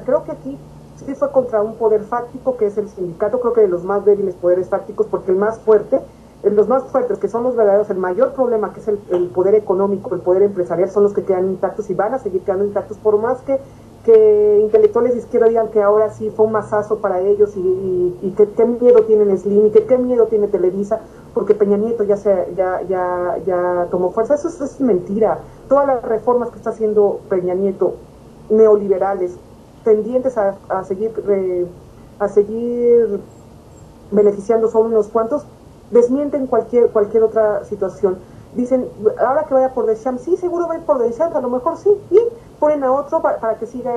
Creo que aquí sí fue contra un poder fáctico que es el sindicato, creo que de los más débiles poderes fácticos, porque los más fuertes, que son los verdaderos, el mayor problema, que es el poder económico, el poder empresarial, son los que quedan intactos y van a seguir quedando intactos, por más que intelectuales de izquierda digan que ahora sí fue un mazazo para ellos, y que qué miedo tienen Slim, y que qué miedo tiene Televisa, porque Peña Nieto ya tomó fuerza. Eso es mentira. Todas las reformas que está haciendo Peña Nieto, neoliberales, tendientes a seguir beneficiando solo unos cuantos, desmienten cualquier otra situación. Dicen, ahora que vaya por Deschamps, sí, seguro va a ir por Deschamps, a lo mejor sí, y ponen a otro para que siga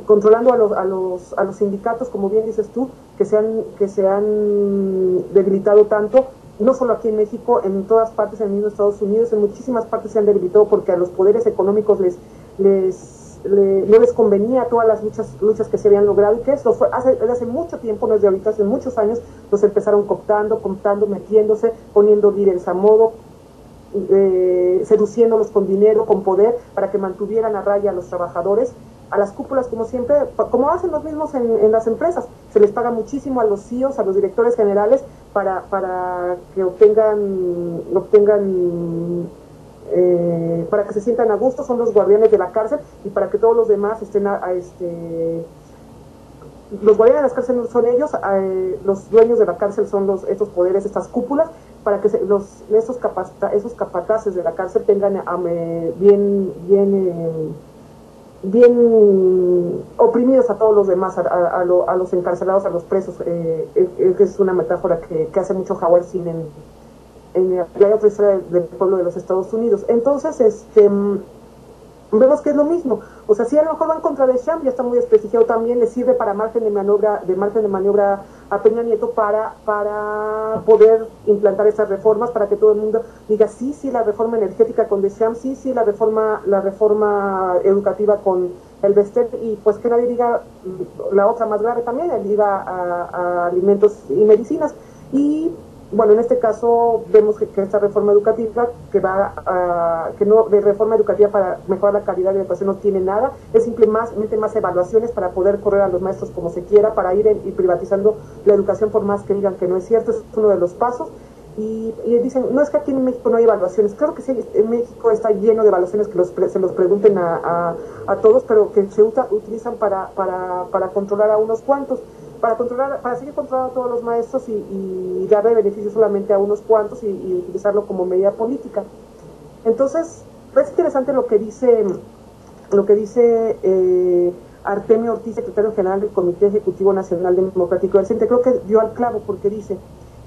controlando a los sindicatos, como bien dices tú, que se han debilitado tanto, no solo aquí en México, en todas partes, en el mismo Estados Unidos, en muchísimas partes se han debilitado porque a los poderes económicos no les convenía todas las luchas que se habían logrado, y que eso fue hace mucho tiempo, no es de ahorita, hace muchos años, los empezaron cooptando, metiéndose, poniendo líderes a modo, seduciéndolos con dinero, con poder, para que mantuvieran a raya a los trabajadores, a las cúpulas, como siempre, como hacen los mismos en las empresas. Se les paga muchísimo a los CEOs, a los directores generales, para que obtengan para que se sientan a gusto, son los guardianes de la cárcel, y para que todos los demás estén los guardianes de las cárceles son ellos, los dueños de la cárcel son estos poderes, estas cúpulas, para que esos capataces de la cárcel tengan bien oprimidos a todos los demás, a los encarcelados, a los presos. Es una metáfora que hace mucho Howard Zinn en la otra historia del pueblo de los Estados Unidos. Entonces, vemos que es lo mismo. O sea, si a lo mejor van contra Deschamps, ya está muy desprestigiado, también le sirve para margen de maniobra a Peña Nieto para poder implantar esas reformas, para que todo el mundo diga sí, la reforma energética con Deschamps, sí, la reforma educativa con el Bester, y pues que nadie diga la otra más grave también, el IVA a alimentos y medicinas. Y bueno, en este caso vemos que esta reforma educativa de reforma educativa para mejorar la calidad de la educación no tiene nada, es simplemente más evaluaciones para poder correr a los maestros como se quiera, para ir y privatizando la educación, por más que digan que no es cierto. Es uno de los pasos. Y dicen, no, es que aquí en México no hay evaluaciones. Claro que sí, en México está lleno de evaluaciones, que se los pregunten a todos, pero que se utilizan para controlar a unos cuantos, para seguir controlando a todos los maestros y darle beneficio solamente a unos cuantos, y utilizarlo como medida política. Entonces, es interesante lo que dice Artemio Ortiz, secretario general del Comité Ejecutivo Nacional Democrático del CENTE. Creo que dio al clavo, porque dice: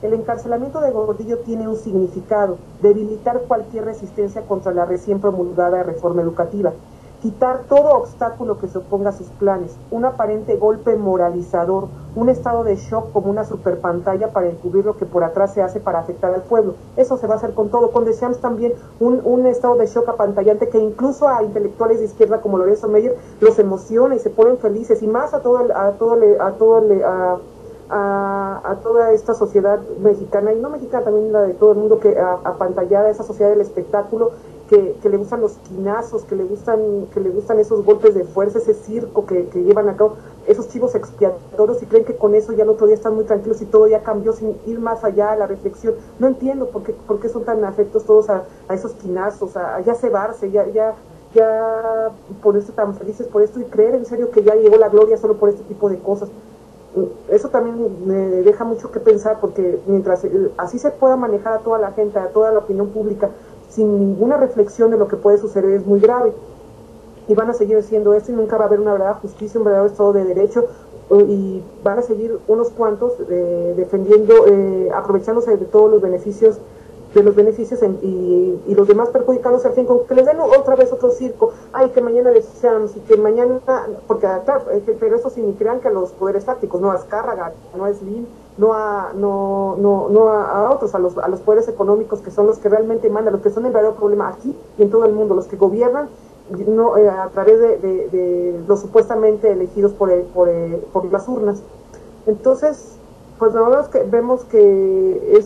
el encarcelamiento de Gordillo tiene un significado: debilitar cualquier resistencia contra la recién promulgada reforma educativa, quitar todo obstáculo que se oponga a sus planes, un aparente golpe moralizador, un estado de shock como una superpantalla para encubrir lo que por atrás se hace para afectar al pueblo. Eso se va a hacer con todo. Con Deschamps también un estado de shock apantallante que incluso a intelectuales de izquierda como Lorenzo Meyer los emociona y se ponen felices, y más a toda esta sociedad mexicana, y no mexicana, también la de todo el mundo, que apantallada, esa sociedad del espectáculo, que le gustan los quinazos, que le gustan esos golpes de fuerza, ese circo que llevan a cabo, esos chivos expiatorios, y creen que con eso ya el otro día están muy tranquilos y todo ya cambió sin ir más allá a la reflexión. No entiendo por qué son tan afectos todos a esos quinazos, a ya cebarse, ya ponerse tan felices por esto y creer en serio que ya llegó la gloria solo por este tipo de cosas. Eso también me deja mucho que pensar, porque mientras así se pueda manejar a toda la gente, a toda la opinión pública, sin ninguna reflexión de lo que puede suceder, es muy grave. Y van a seguir haciendo esto y nunca va a haber una verdadera justicia, un verdadero Estado de Derecho, y van a seguir unos cuantos defendiendo, aprovechándose de todos los beneficios, y los demás perjudicándose al fin, con que les den otra vez otro circo. Ay, que mañana Deschamps, y que mañana, porque claro, pero eso sí, ni crean que a los poderes fácticos, no a Azcárraga, no a Slim, no a otros, a los poderes económicos, que son los que realmente mandan, los que son el verdadero problema aquí y en todo el mundo, los que gobiernan no a través de los supuestamente elegidos por las urnas. Entonces, pues la verdad es que vemos que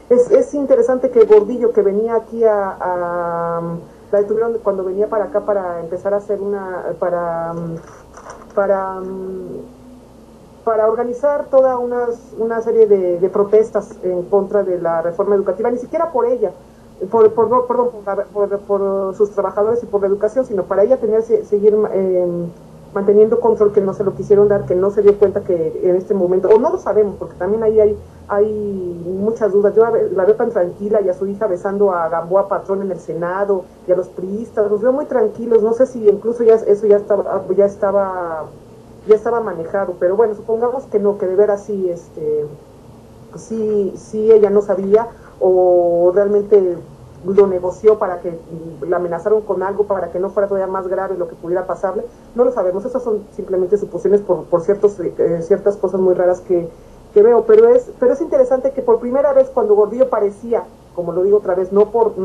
es interesante que Gordillo, que venía aquí la detuvieron cuando venía para acá para empezar a hacer para organizar toda una serie de protestas en contra de la reforma educativa, ni siquiera por ella, por sus trabajadores y por la educación, sino para ella seguir manteniendo control, que no se lo quisieron dar, que no se dio cuenta que en este momento, o no lo sabemos, porque también ahí hay muchas dudas. Yo la veo tan tranquila, y a su hija besando a Gamboa Patrón en el Senado, y a los priistas, los veo muy tranquilos. No sé si incluso eso ya estaba manejado, pero bueno, supongamos que no, que de veras sí ella no sabía, o realmente lo negoció para que la amenazaron con algo para que no fuera todavía más grave lo que pudiera pasarle. No lo sabemos, esas son simplemente suposiciones por ciertas cosas muy raras que veo, pero es interesante que por primera vez, cuando Gordillo parecía, como lo digo otra vez, no por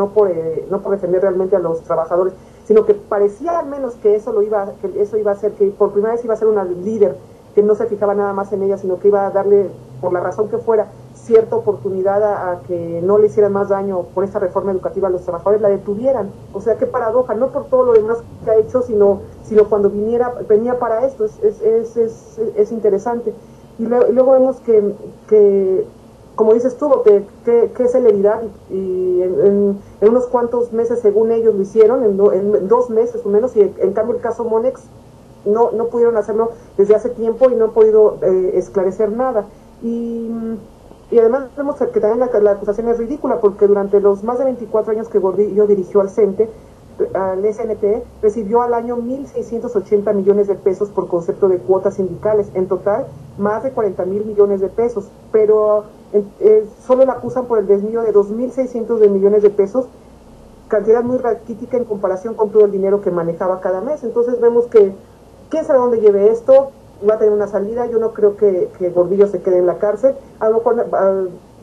defender realmente a los trabajadores, sino que parecía al menos que eso iba a hacer, que por primera vez iba a ser una líder, que no se fijaba nada más en ella, sino que iba a darle, por la razón que fuera, cierta oportunidad a que no le hicieran más daño por esta reforma educativa a los trabajadores, la detuvieran. O sea, qué paradoja, no por todo lo demás que ha hecho, sino cuando venía para esto. Es interesante. Y luego vemos que como dices tú, qué celeridad, y en unos cuantos meses, según ellos, lo hicieron, en 2 meses o menos, y en cambio el caso Monex no pudieron hacerlo desde hace tiempo y no han podido esclarecer nada. Y además vemos que también la acusación es ridícula, porque durante los más de 24 años que Gordillo dirigió al CENTE, al SNT, recibió al año 1.680 millones de pesos por concepto de cuotas sindicales, en total más de 40.000 millones de pesos, pero solo la acusan por el desvío de 2.600 millones de pesos, cantidad muy raquítica en comparación con todo el dinero que manejaba cada mes. Entonces vemos que quién sabe dónde lleve esto, va a tener una salida. Yo no creo que Gordillo se quede en la cárcel, a lo mejor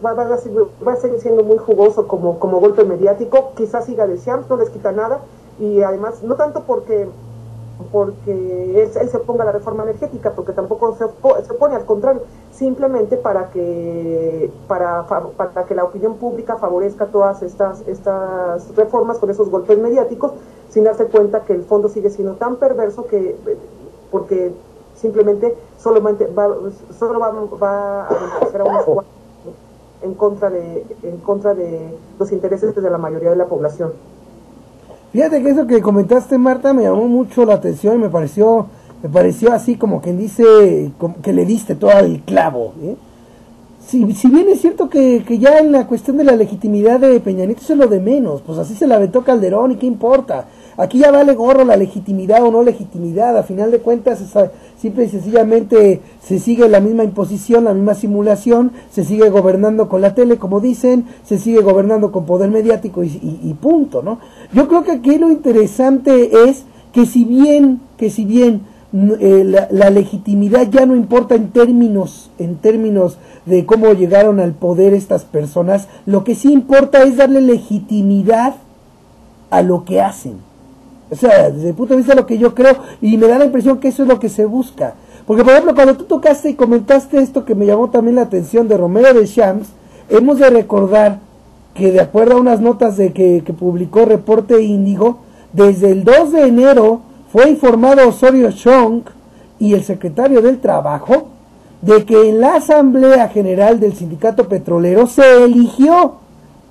va a seguir siendo muy jugoso como golpe mediático, quizás siga Deschamps, no les quita nada, y además no tanto porque él se oponga a la reforma energética, porque tampoco se opone, al contrario, simplemente para que la opinión pública favorezca todas estas reformas con esos golpes mediáticos, sin darse cuenta que el fondo sigue siendo tan perverso porque simplemente solo va a beneficiar a unos cuantos en contra de los intereses de la mayoría de la población. Fíjate que eso que comentaste, Marta, me llamó mucho la atención, me pareció así como quien dice que le diste todo el clavo, ¿eh? si bien es cierto que ya en la cuestión de la legitimidad de Peña Nieto eso es lo de menos, pues así se la aventó Calderón y qué importa. Aquí ya vale gorro la legitimidad o no legitimidad, a final de cuentas simple y sencillamente se sigue la misma imposición, la misma simulación, se sigue gobernando con la tele, como dicen, se sigue gobernando con poder mediático y punto, ¿no? Yo creo que aquí lo interesante es que si bien la legitimidad ya no importa en términos de cómo llegaron al poder estas personas, lo que sí importa es darle legitimidad a lo que hacen. O sea, desde el punto de vista de lo que yo creo, y me da la impresión que eso es lo que se busca. Porque, por ejemplo, cuando tú tocaste y comentaste esto que me llamó también la atención de Romero de Champs, hemos de recordar que de acuerdo a unas notas que publicó Reporte Índigo, desde el 2 de enero fue informado Osorio Chong y el secretario del Trabajo de que en la Asamblea General del Sindicato Petrolero se eligió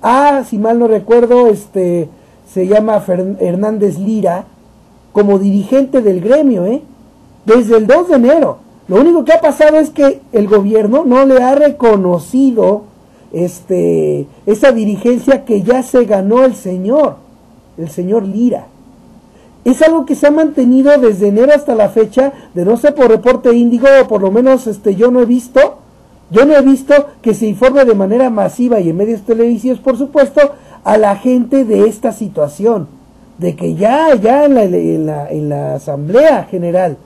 a, si mal no recuerdo, se llama Hernández Lira, como dirigente del gremio, desde el 2 de enero. Lo único que ha pasado es que el gobierno no le ha reconocido esa dirigencia que ya se ganó el señor Lira. Es algo que se ha mantenido desde enero hasta la fecha, de no sé por Reporte Índigo, o por lo menos yo no he visto que se informe de manera masiva y en medios televisivos, por supuesto, a la gente de esta situación, de que ya en la Asamblea General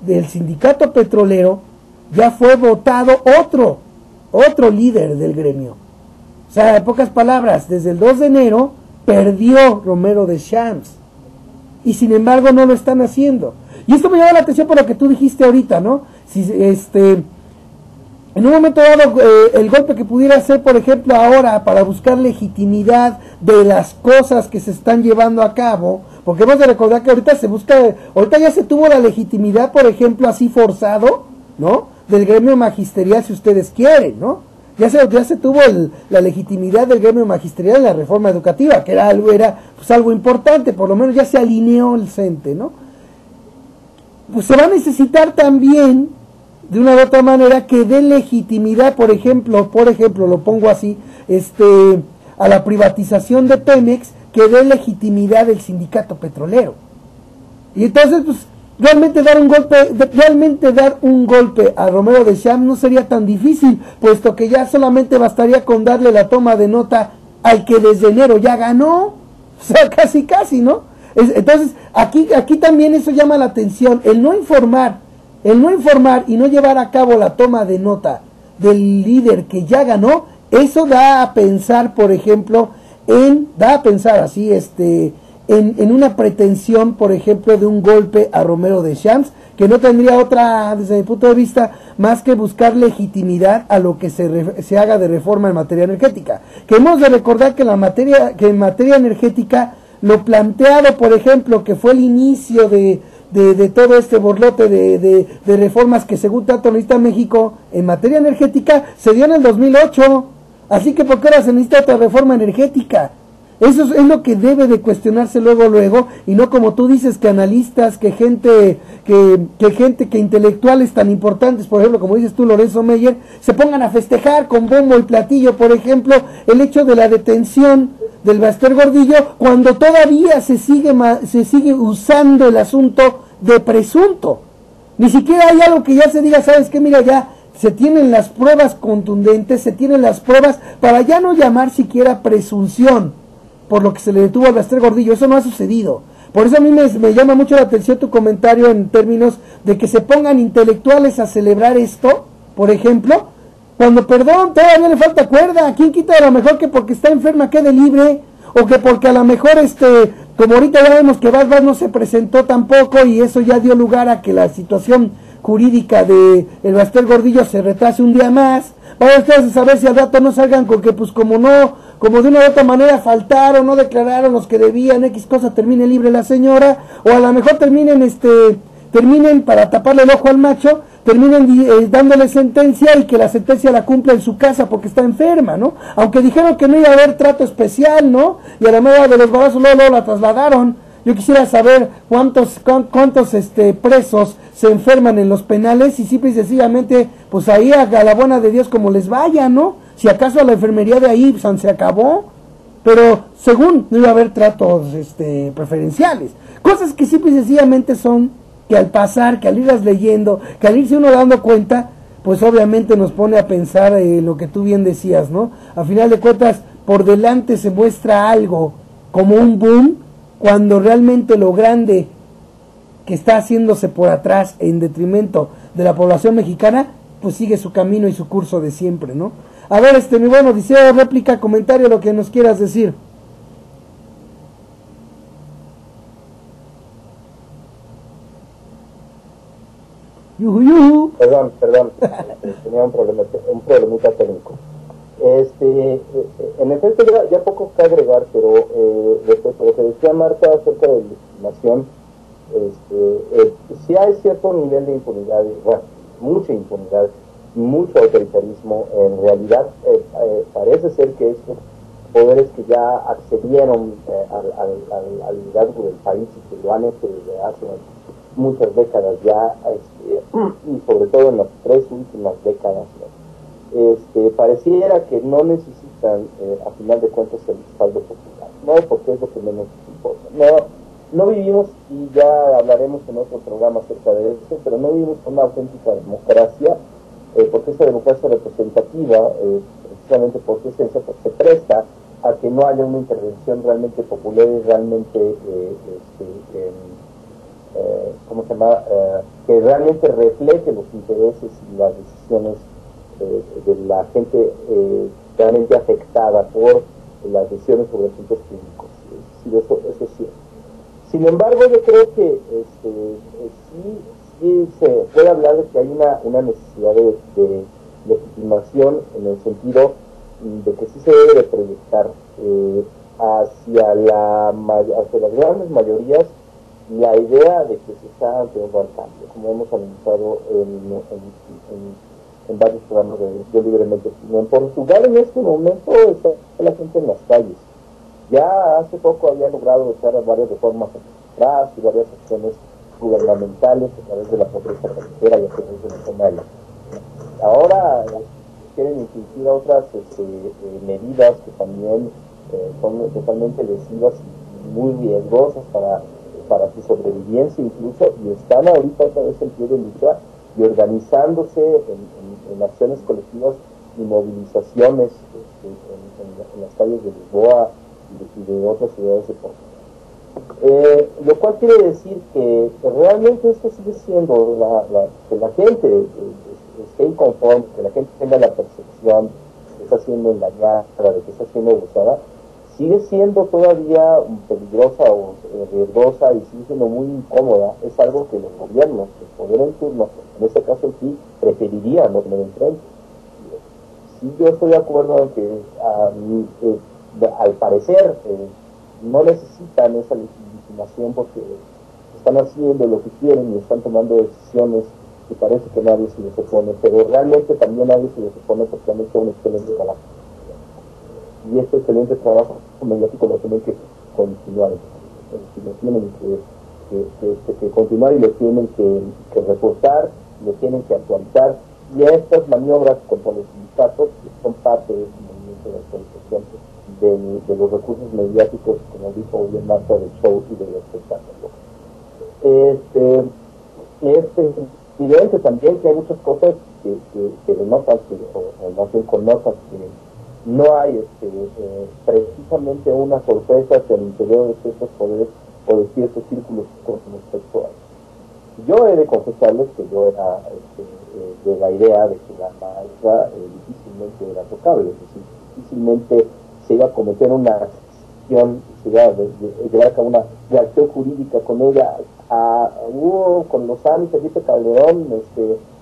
del Sindicato Petrolero ya fue votado otro líder del gremio. O sea, en pocas palabras, desde el 2 de enero perdió Romero de Champs y sin embargo no lo están haciendo. Y esto me llama la atención por lo que tú dijiste ahorita, ¿no? Si en un momento dado el golpe que pudiera hacer, por ejemplo, ahora para buscar legitimidad de las cosas que se están llevando a cabo, porque hemos de recordar que ahorita ya se tuvo la legitimidad, por ejemplo, así forzado, ¿no? Del gremio magisterial, si ustedes quieren, ¿no? Ya se tuvo la legitimidad del gremio magisterial en la reforma educativa, que era algo importante, por lo menos ya se alineó el CENTE, ¿no? Pues se va a necesitar también, de una u otra manera, que dé legitimidad, por ejemplo, lo pongo así, a la privatización de Pemex, que dé legitimidad del sindicato petrolero. Y entonces, pues, realmente dar un golpe a Romero de Champs no sería tan difícil, puesto que ya solamente bastaría con darle la toma de nota al que desde enero ya ganó, o sea, casi, ¿no? Entonces, aquí también eso llama la atención, el no informar y no llevar a cabo la toma de nota del líder que ya ganó, eso da a pensar, por ejemplo, en una pretensión, por ejemplo, de un golpe a Romero de Champs, que no tendría otra, desde mi punto de vista, más que buscar legitimidad a lo que se haga de reforma en materia energética. Que hemos de recordar que en materia energética, lo planteado, por ejemplo, que fue el inicio de todo este borlote de reformas que según tanto necesita México en materia energética, se dio en el 2008. Así que, ¿por qué ahora se necesita otra reforma energética? Eso es lo que debe de cuestionarse luego, y no como tú dices, que analistas, que intelectuales tan importantes, por ejemplo, como dices tú, Lorenzo Meyer, se pongan a festejar con bombo y platillo, por ejemplo, el hecho de la detención del Baster Gordillo, cuando todavía se sigue usando el asunto de presunto. Ni siquiera hay algo que ya se diga, ¿sabes qué? Mira, ya se tienen las pruebas contundentes, se tienen las pruebas para ya no llamar siquiera presunción por lo que se le detuvo al Baster Gordillo. Eso no ha sucedido. Por eso a mí me llama mucho la atención tu comentario en términos de que se pongan intelectuales a celebrar esto, por ejemplo, cuando, perdón, todavía le falta cuerda. ¿Quién quita a lo mejor que porque está enferma quede libre? O que porque a lo mejor, como ahorita ya vemos que Vaz no se presentó tampoco, y eso ya dio lugar a que la situación jurídica de el Baster Gordillo se retrase un día más. Vaya ustedes a saber si al rato no salgan con que, pues, como de una u otra manera faltaron, no declararon los que debían, X cosa, termine libre la señora, o a lo mejor terminen para taparle el ojo al macho, terminen dándole sentencia, y que la sentencia la cumpla en su casa porque está enferma, ¿no? Aunque dijeron que no iba a haber trato especial, ¿no? Y a la medida de los balazos luego la trasladaron. Yo quisiera saber cuántos presos se enferman en los penales y simple y sencillamente, pues ahí a la buena de Dios como les vaya, ¿no? Si acaso a la enfermería de ahí pues, se acabó, pero según no iba a haber tratos preferenciales. Cosas que simple y sencillamente son que al pasar, que al irlas leyendo, que al irse uno dando cuenta, pues obviamente nos pone a pensar lo que tú bien decías, ¿no? A final de cuentas, por delante se muestra algo como un boom, cuando realmente lo grande que está haciéndose por atrás en detrimento de la población mexicana, pues sigue su camino y su curso de siempre, ¿no? A ver, mi bueno, Odiseo, réplica, comentario, lo que nos quieras decir. Yuhu. Perdón, tenía un problemita técnico. En efecto, ya poco que agregar, pero respecto a lo que decía Marta acerca de la discriminación, sí hay cierto nivel de impunidad, bueno, mucha impunidad, mucho autoritarismo. En realidad, parece ser que estos poderes que ya accedieron al liderazgo del país y que lo han hecho desde hace muchas décadas ya, y sobre todo en las 3 últimas décadas, pareciera que no necesitan, a final de cuentas, el respaldo popular, ¿no? Porque es lo que menos importa. No vivimos, y ya hablaremos en otro programa acerca de eso, pero no vivimos una auténtica democracia, porque esa democracia representativa, precisamente por su esencia, pues, se presta a que no haya una intervención realmente popular y realmente, ¿cómo se llama? Que realmente refleje los intereses y las decisiones de la gente realmente afectada por las decisiones sobre asuntos públicos. Sí, eso es cierto. Sin embargo, yo creo que sí se puede hablar de que hay una necesidad de legitimación, en el sentido de que sí se debe de proyectar hacia las grandes mayorías la idea de que se está ante un gran cambio, como hemos analizado en varios programas de Yo Libremente Opino. En Portugal, en este momento, está la gente en las calles. Ya hace poco había logrado echar varias reformas atrás y varias acciones gubernamentales a través de la pobreza carretera y a través de la comunidad. Ahora quieren introducir otras medidas que también son totalmente lesivas y muy riesgosas para su sobrevivencia incluso, y están ahorita otra vez en pie de lucha y organizándose en acciones colectivas y movilizaciones en las calles de Lisboa y de otras ciudades de Portugal. Lo cual quiere decir que realmente esto sigue siendo que la gente esté inconforme, que la gente tenga la percepción de que está siendo engañada, de que está siendo abusada, sigue siendo todavía peligrosa o riesgosa y sigue siendo muy incómoda. Es algo que los gobiernos, el poder en turno, en este caso aquí, preferirían no tener enfrente. Sí, yo estoy de acuerdo en que al parecer no necesitan esa legitimación porque están haciendo lo que quieren y están tomando decisiones y parece que nadie se les opone, pero realmente también nadie se les opone porque han hecho un excelente trabajo. Y este excelente trabajo mediático lo tienen que continuar, lo tienen que continuar y lo tienen que reportar, lo tienen que actualizar, y estas maniobras contra los sindicatos son parte de este movimiento de actualización de los recursos mediáticos, como dijo bien Marta, del show y del espectáculo. Es evidente también que hay muchas cosas que denotan, o más bien connotan que no hay precisamente una sorpresa hacia el interior de ciertos poderes o de ciertos círculos con respecto a eso. Yo he de confesarles que yo era de la idea de que la maestra difícilmente era tocable, es decir, difícilmente se iba a cometer una acción, se iba a llevar a cabo una reacción jurídica con ella. Hubo con Lozano y Felipe Calderón,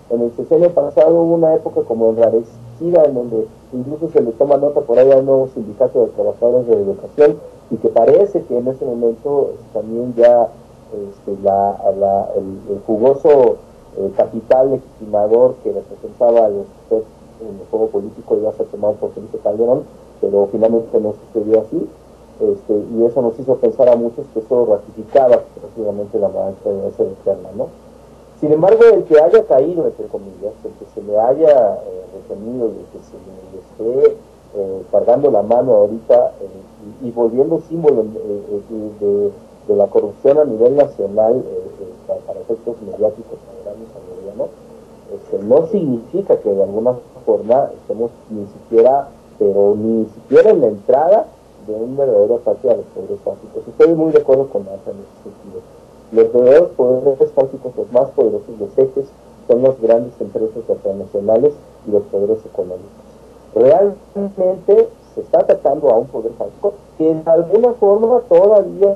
en el sexenio pasado hubo una época como enrarecida en donde incluso se le toma nota por ahí a un nuevo sindicato de trabajadores de educación, y que parece que en ese momento también ya el jugoso capital legitimador que representaba a los en el juego político iba a ser tomado por Felipe Calderón, pero finalmente no sucedió así. y eso nos hizo pensar a muchos que eso ratificaba que prácticamente la monarquía debe ser eterna, ¿no? Sin embargo, el que haya caído, entre comillas, el que se le haya retenido y el que se le esté cargando la mano ahorita y volviendo símbolo de la corrupción a nivel nacional para efectos mediáticos al gobierno, no significa que de alguna forma estemos ni siquiera en la entrada de un verdadero ataque a los poderes fácticos. Estoy muy de acuerdo con Marta en ese sentido. Los verdaderos poderes fácticos, los más poderosos, los ejes, son las grandes empresas internacionales y los poderes económicos. Realmente se está atacando a un poder fáctico que de alguna forma todavía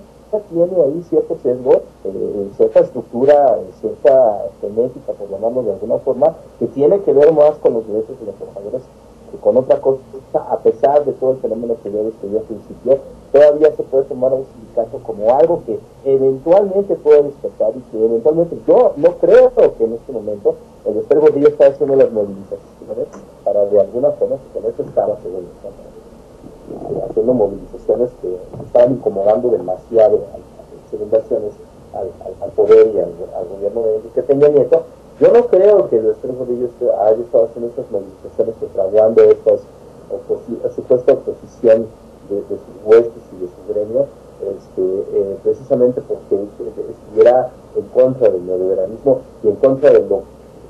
tiene ahí cierto sesgo, cierta estructura, cierta genética, por llamarlo de alguna forma, que tiene que ver más con los derechos de los trabajadores que con otra cosa. A pesar de todo el fenómeno que yo describí al principio, todavía se puede tomar a un sindicato como algo que eventualmente puede despertar y que eventualmente, yo no creo que en este momento el doctor Gordillo está haciendo las movilizaciones para de alguna forma, porque con eso estaba según haciendo movilizaciones que estaban incomodando demasiado según versiones al poder y al gobierno de Enrique Peña Nieto. Yo no creo que el doctor Gordillo haya estado haciendo estas movilizaciones o fraguando estas supuesta oposición de sus huestes y de su gremio, precisamente porque estuviera en contra del neoliberalismo y en contra de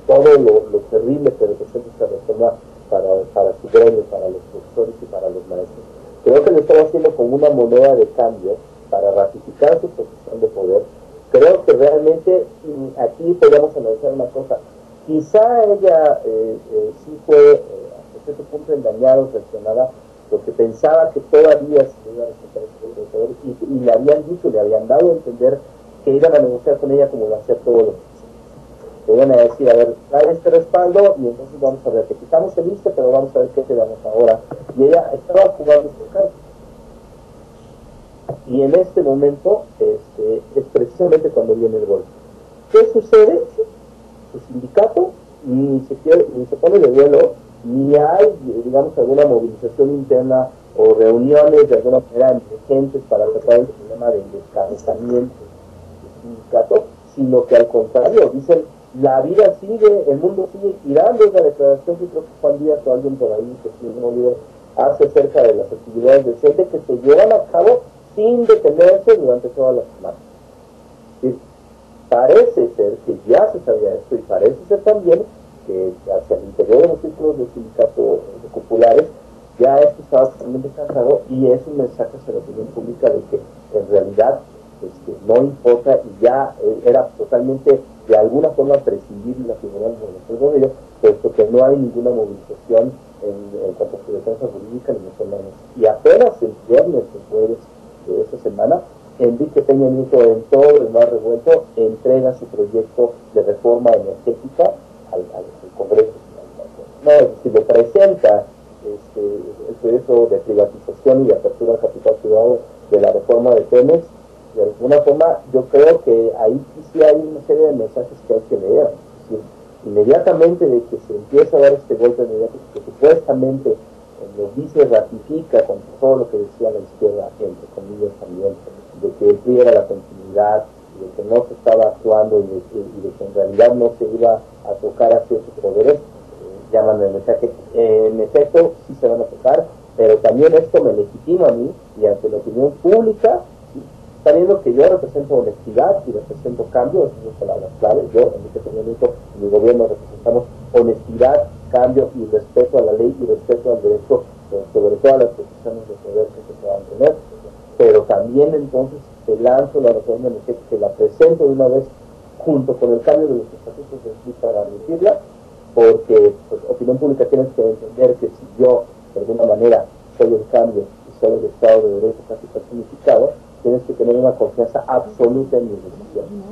todo lo terrible que representa esta reforma para su gremio, para los profesores y para los maestros. Creo que lo estaba haciendo como una moneda de cambio para ratificar su posición de poder. Creo que realmente aquí podemos analizar una cosa. Quizá ella sí fue hasta cierto punto engañada o traicionada porque pensaba que todavía se iba a respetar el poder y le habían dicho, le habían dado a entender que iban a negociar con ella como lo hacía todo lo que le iban a decir, a ver, trae este respaldo y entonces vamos a ver, te quitamos el ISSSTE, pero vamos a ver qué te damos ahora. Y ella estaba jugando su carta. Y en este momento es precisamente cuando viene el golpe. ¿Qué sucede? Su sindicato ni se pone de duelo, ni hay, digamos, alguna movilización interna o reuniones de alguna manera emergentes para tratar el problema del descansamiento del sindicato, sino que al contrario, dicen, la vida sigue, el mundo sigue girando. Es la declaración que creo que Juan Díaz o alguien por ahí que tiene un libro hace acerca de las actividades del CENTE que se llevan a cabo sin detenerse durante toda la semana. ¿Sí? Parece ser que ya se sabía esto y parece ser también que hacia el interior de los círculos de sindicatos populares ya esto estaba totalmente cansado y es un mensaje hacia la opinión pública de que en realidad no importa y ya era totalmente de alguna forma prescindible la figura del doctor Gordillo, puesto que no hay ninguna movilización en cuanto a su defensa jurídica ni mucho menos. Y apenas el viernes después de esa semana, Enrique Peña Nieto, en todo el mar revuelto, entrega su proyecto de reforma energética al Congreso. No, es decir, le presenta el proyecto de privatización y de apertura al capital privado de la reforma de Pemex. De alguna forma, yo creo que ahí sí hay una serie de mensajes que hay que leer. Es decir, inmediatamente de que se empieza a dar este golpe mediático que supuestamente nos dice, ratifica con todo lo que decía la izquierda, entre comillas también, de que el PRI era la continuidad, de que no se estaba actuando y de que en realidad no se iba a tocar a ciertos poderes, llaman el mensaje, en efecto sí se van a tocar, pero también esto me legitima a mí y ante la opinión pública, sabiendo que yo represento honestidad y represento cambio, esas son las palabras clave. Yo, en este momento, en mi gobierno representamos honestidad, cambio y respeto a la ley y respeto al derecho sobre todas las posiciones de poder que se puedan tener, pero también entonces te lanzo la reforma energética que la presento de una vez junto con el cambio de los estatutos de PRI para admitirla, porque pues, opinión pública tienes que entender que si yo de alguna manera soy el cambio y soy el Estado de Derecho casi personificado, tienes que tener una confianza absoluta en mis decisiones.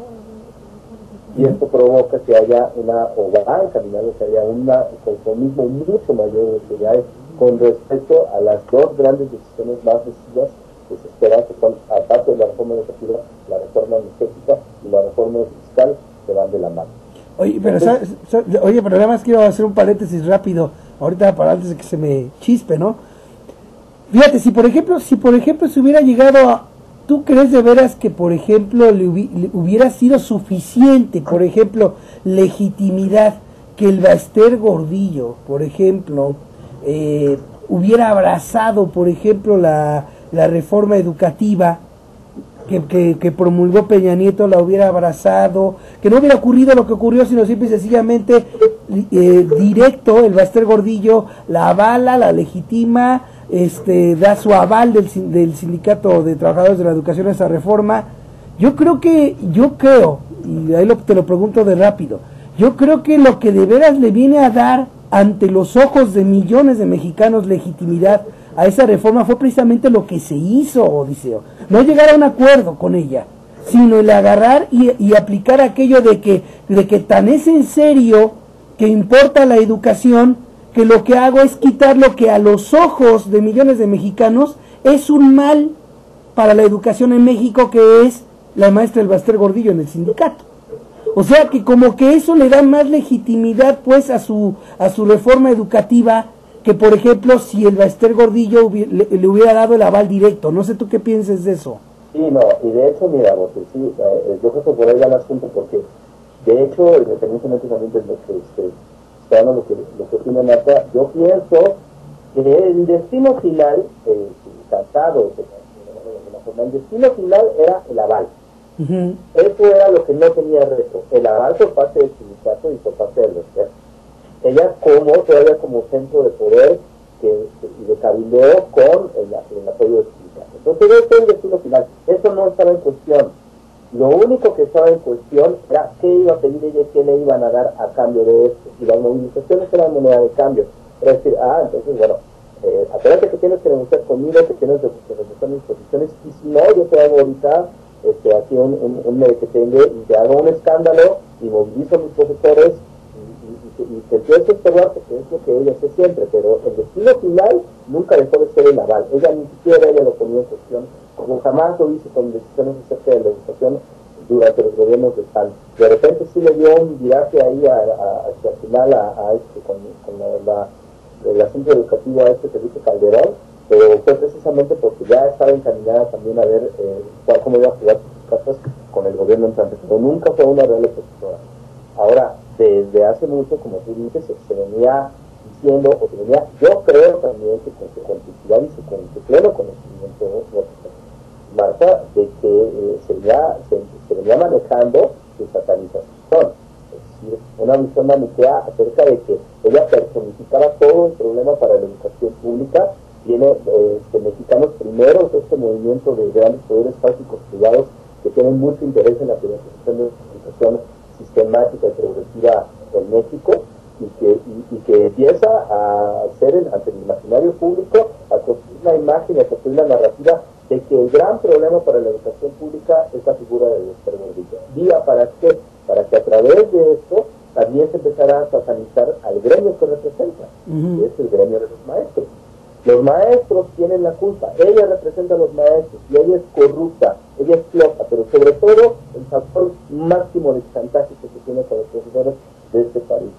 Y esto provoca que haya o va encaminado que haya un conformismo mucho mayor del que ya hay con respecto a las dos grandes decisiones más decisivas que se esperan, que son, aparte de la reforma educativa, la reforma energética y la reforma fiscal, que van de la mano. Oye, pero nada más quiero hacer un paréntesis rápido, ahorita para antes de que se me chispe, ¿no? Fíjate, si por ejemplo se hubiera llegado a, ¿tú crees de veras que por ejemplo le hubiera sido suficiente, por ejemplo, legitimidad que el Baster Gordillo, por ejemplo, hubiera abrazado, por ejemplo, la reforma educativa que promulgó Peña Nieto, la hubiera abrazado, que no hubiera ocurrido lo que ocurrió, sino simple y sencillamente directo, el Baster Gordillo la avala, la legitima, da su aval del Sindicato de Trabajadores de la Educación a esa reforma? Yo creo, y ahí te lo pregunto de rápido, yo creo que lo que de veras le viene a dar ante los ojos de millones de mexicanos legitimidad a esa reforma fue precisamente lo que se hizo, Odiseo. No llegar a un acuerdo con ella, sino el agarrar y aplicar aquello de que tan es en serio que importa la educación, que lo que hago es quitar lo que a los ojos de millones de mexicanos es un mal para la educación en México, que es la maestra del Baster Gordillo en el sindicato. O sea que como que eso le da más legitimidad pues a su reforma educativa, que por ejemplo si el Baster Gordillo le hubiera dado el aval directo. No sé tú qué pienses de eso. Sí, no, y de hecho, mira, porque sí, yo creo que por ahí va el asunto, porque de hecho, independientemente también de lo que lo que opina Marta, yo pienso que el destino final, tratado de la forma, el destino final era el aval. Eso era lo que no tenía reto, el aval por parte del sindicato y por parte del Baster. Ella todavía como centro de poder y de cabildeo con el apoyo del sindicato. Entonces ese es el destino final, eso no estaba en cuestión. Lo único que estaba en cuestión era qué iba a pedir ella y qué le iban a dar a cambio de esto. Y las movilizaciones eran moneda de cambio. Es decir, entonces bueno, acuérdate que tienes que negociar conmigo, que tienes que regresar mis posiciones, y si no, yo te hago ahorita aquí un merequetengue y te hago un escándalo y movilizo a mis profesores y te empiezo a observar, porque es lo que ella hace siempre, pero el destino final nunca dejó de ser el aval. Ella ni siquiera lo ponía en cuestión, como jamás lo hizo con decisiones acerca de la educación durante los gobiernos de Stan. De repente sí le dio un viaje ahí hacia el final con el asunto educativo a Felipe Calderón, pero fue precisamente porque ya estaba encaminada también a ver cómo iba a jugar sus cartas con el gobierno entrante, pero nunca fue una real opositora. Ahora, desde hace mucho, como tú dices, se venía diciendo, yo creo también que con su complejidad y con su pleno conocimiento, Marta, de que se venía manejando su satanización, es decir, una visión maniquea acerca de que ella personificaba todo el problema para la educación pública. Tiene mexicanos primeros, este movimiento de grandes poderes fácticos privados que tienen mucho interés en la privatización de la educación sistemática y progresiva en México, y que empieza a hacer ante el imaginario público, a construir una imagen, a construir la narrativa de que el gran problema para la educación pública es la figura del Baster Gordillo. ¿Vía para qué? Para que a través de esto también se empezara a satanizar al gremio que representa, que es el gremio de los maestros. Los maestros tienen la culpa, ella representa a los maestros y ella es corrupta, ella es floja, pero sobre todo el factor máximo de chantaje que se tiene con los profesores de este país.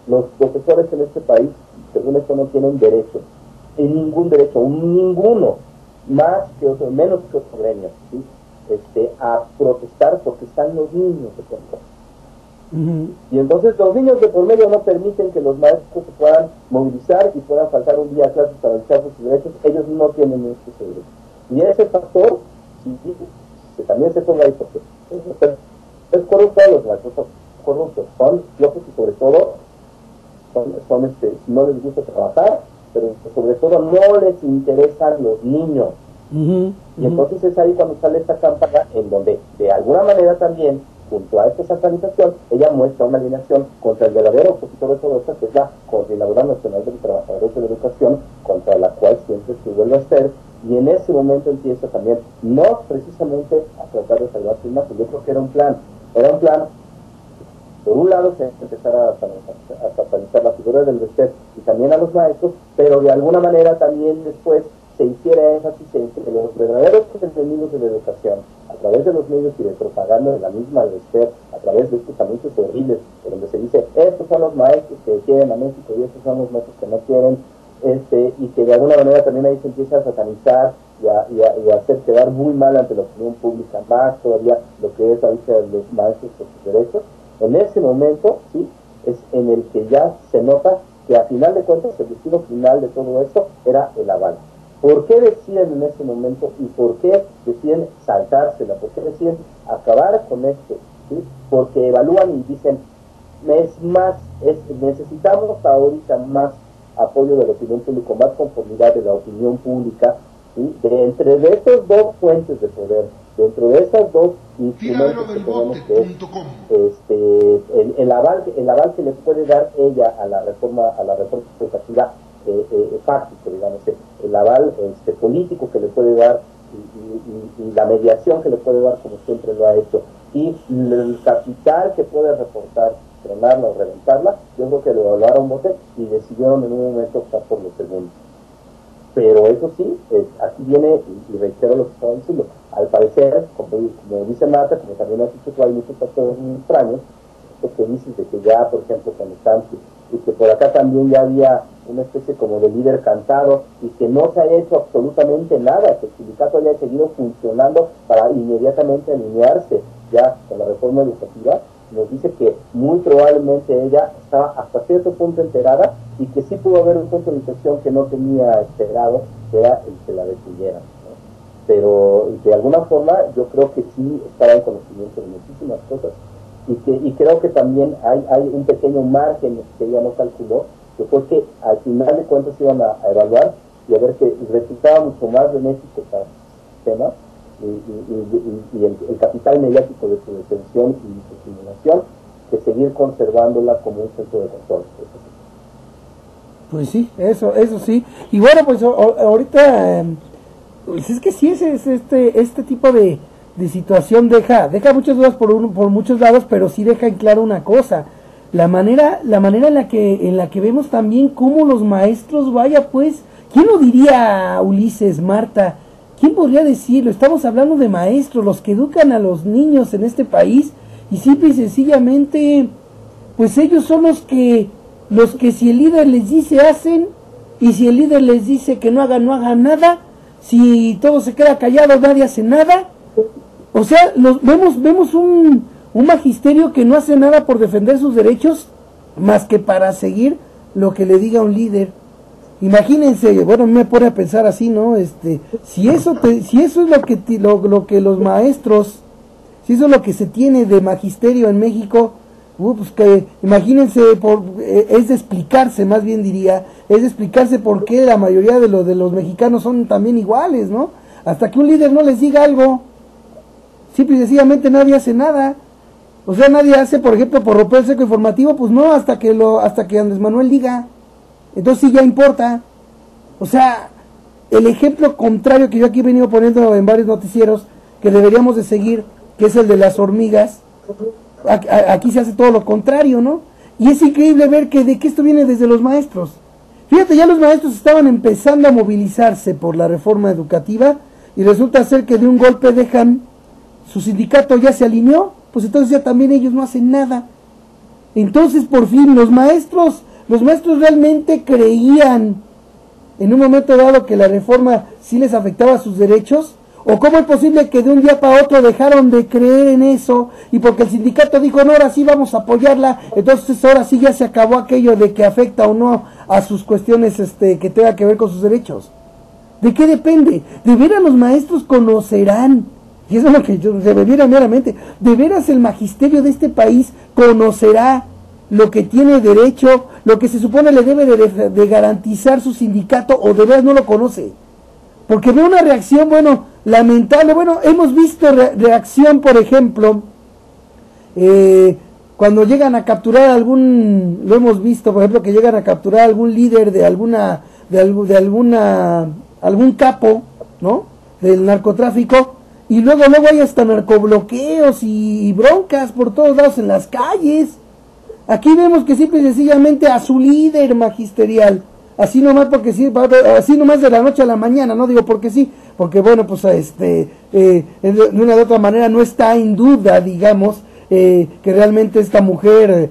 Los profesores en este país, según esto, no tienen derecho, ningún derecho, ninguno, más que otro, menos que otro gremio, ¿sí? A protestar porque están los niños de contra. Y entonces los niños de por medio no permiten que los maestros se puedan movilizar y puedan faltar un día a clases para luchar por sus derechos. Ellos no tienen ese derecho. Y ese factor, que también se ponga ahí, porque es corrupto, los maestros son corruptos, son flojos y sobre todo no les gusta trabajar, pero sobre todo no les interesan los niños. Y entonces es ahí cuando sale esta campaña en donde de alguna manera también, junto a esta satanización, ella muestra una alineación contra el verdadero opositor de todo esto, que es la Coordinadora Nacional de los Trabajadores de la Educación, contra la cual siempre se vuelve a hacer, y en ese momento empieza también, no precisamente a tratar de salvar su imagen. Yo creo que era un plan, por un lado se empezara a satanizar la figura del Baster y también a los maestros, pero de alguna manera también después se hiciera énfasis en que los verdaderos enemigos de la educación, a través de los medios y de propaganda de la misma Baster, a través de estos anuncios horribles, donde se dice, estos son los maestros que quieren a México y estos son los maestros que no quieren, y que de alguna manera también ahí se empieza a satanizar y a hacer quedar muy mal ante la opinión pública, más todavía lo que es ahorita los maestros por sus derechos. En ese momento, sí, es en el que ya se nota que a final de cuentas el destino final de todo esto era el aval. ¿Por qué deciden en ese momento y por qué deciden saltársela? ¿Por qué deciden acabar con esto? ¿Sí? Porque evalúan y dicen, necesitamos ahorita más apoyo de la opinión pública, más conformidad de la opinión pública, ¿sí? Entre estas dos fuentes de poder, dentro de esas dos instrumentos que tenemos, que es el aval que le puede dar ella a la reforma educativa fáctico, digamos, el aval político que le puede dar y la mediación que le puede dar, como siempre lo ha hecho, y el capital que puede reportar, frenarla o reventarla. Yo creo que lo evaluaron bote y decidieron en un momento optar por lo segundo. Pero eso sí, aquí viene, y reitero lo que estaba diciendo, al parecer, como dice Marta, como también has dicho tú, hay muchos factores muy extraños, lo que dices de que ya, por ejemplo, cuando están, y que por acá también ya había una especie como de líder cansado, y que no se ha hecho absolutamente nada, que el sindicato haya seguido funcionando para inmediatamente alinearse ya con la reforma educativa, nos dice que muy probablemente ella estaba hasta cierto punto enterada y que sí pudo haber un punto de inflexión que no tenía esperado, que era el que la detuvieran, ¿no? Pero de alguna forma yo creo que sí estaba en conocimiento de muchísimas cosas y creo que también hay un pequeño margen que ella no calculó, que fue que al final de cuentas iban a evaluar y a ver que resultaba mucho más benéfico para el sistema y el capital mediático de su detención y su simulación que seguir conservándola como un centro de control. Pues sí, eso sí. Y bueno, pues ahorita pues es que sí es este tipo de situación deja muchas dudas por muchos lados, pero sí deja en claro una cosa: la manera en la que vemos también cómo los maestros, vaya pues, ¿quién lo diría, Ulises, Marta? ¿Quién podría decirlo? Estamos hablando de maestros, los que educan a los niños en este país, y simple y sencillamente, pues ellos son los que si el líder les dice hacen, y si el líder les dice que no hagan nada, si todo se queda callado, nadie hace nada. O sea, vemos un magisterio que no hace nada por defender sus derechos, más que para seguir lo que le diga un líder. Imagínense, bueno, me pone a pensar así, ¿no? Si eso es lo que los maestros, si eso es lo que se tiene de magisterio en México, pues que imagínense, es de explicarse, más bien diría, es de explicarse por qué la mayoría de los mexicanos son también iguales, ¿no? Hasta que un líder no les diga algo, simple y sencillamente nadie hace nada. O sea, nadie hace, por ejemplo, por romper el cerco informativo, pues no, hasta que Andrés Manuel diga. Entonces sí ya importa. O sea, el ejemplo contrario que yo aquí he venido poniendo en varios noticieros, que deberíamos de seguir, que es el de las hormigas, aquí se hace todo lo contrario, ¿no? Y es increíble ver que esto viene desde los maestros. Fíjate, ya los maestros estaban empezando a movilizarse por la reforma educativa, y resulta ser que de un golpe dejan, su sindicato ya se alineó, pues entonces ya también ellos no hacen nada. Entonces por fin los maestros realmente creían en un momento dado que la reforma sí les afectaba sus derechos. ¿O cómo es posible que de un día para otro dejaron de creer en eso? Y porque el sindicato dijo, no, ahora sí vamos a apoyarla, entonces ahora sí ya se acabó aquello de que afecta o no a sus cuestiones que tenga que ver con sus derechos. ¿De qué depende? ¿De veras los maestros conocerán? Y eso es lo que yo debería meramente. ¿De veras el magisterio de este país conocerá lo que tiene derecho, lo que se supone le debe de garantizar su sindicato, o de veras no lo conoce? Porque veo una reacción, bueno, lamentable. Bueno, hemos visto reacción, por ejemplo, cuando llegan a capturar lo hemos visto, por ejemplo, que llegan a capturar algún líder de algún capo, ¿no?, del narcotráfico, y luego hay hasta narcobloqueos y broncas por todos lados en las calles. Aquí vemos que simple y sencillamente a su líder magisterial, así nomás porque sí, así nomás de la noche a la mañana, no digo porque sí, porque bueno, pues de una de otra manera no está en duda, digamos, que realmente esta mujer,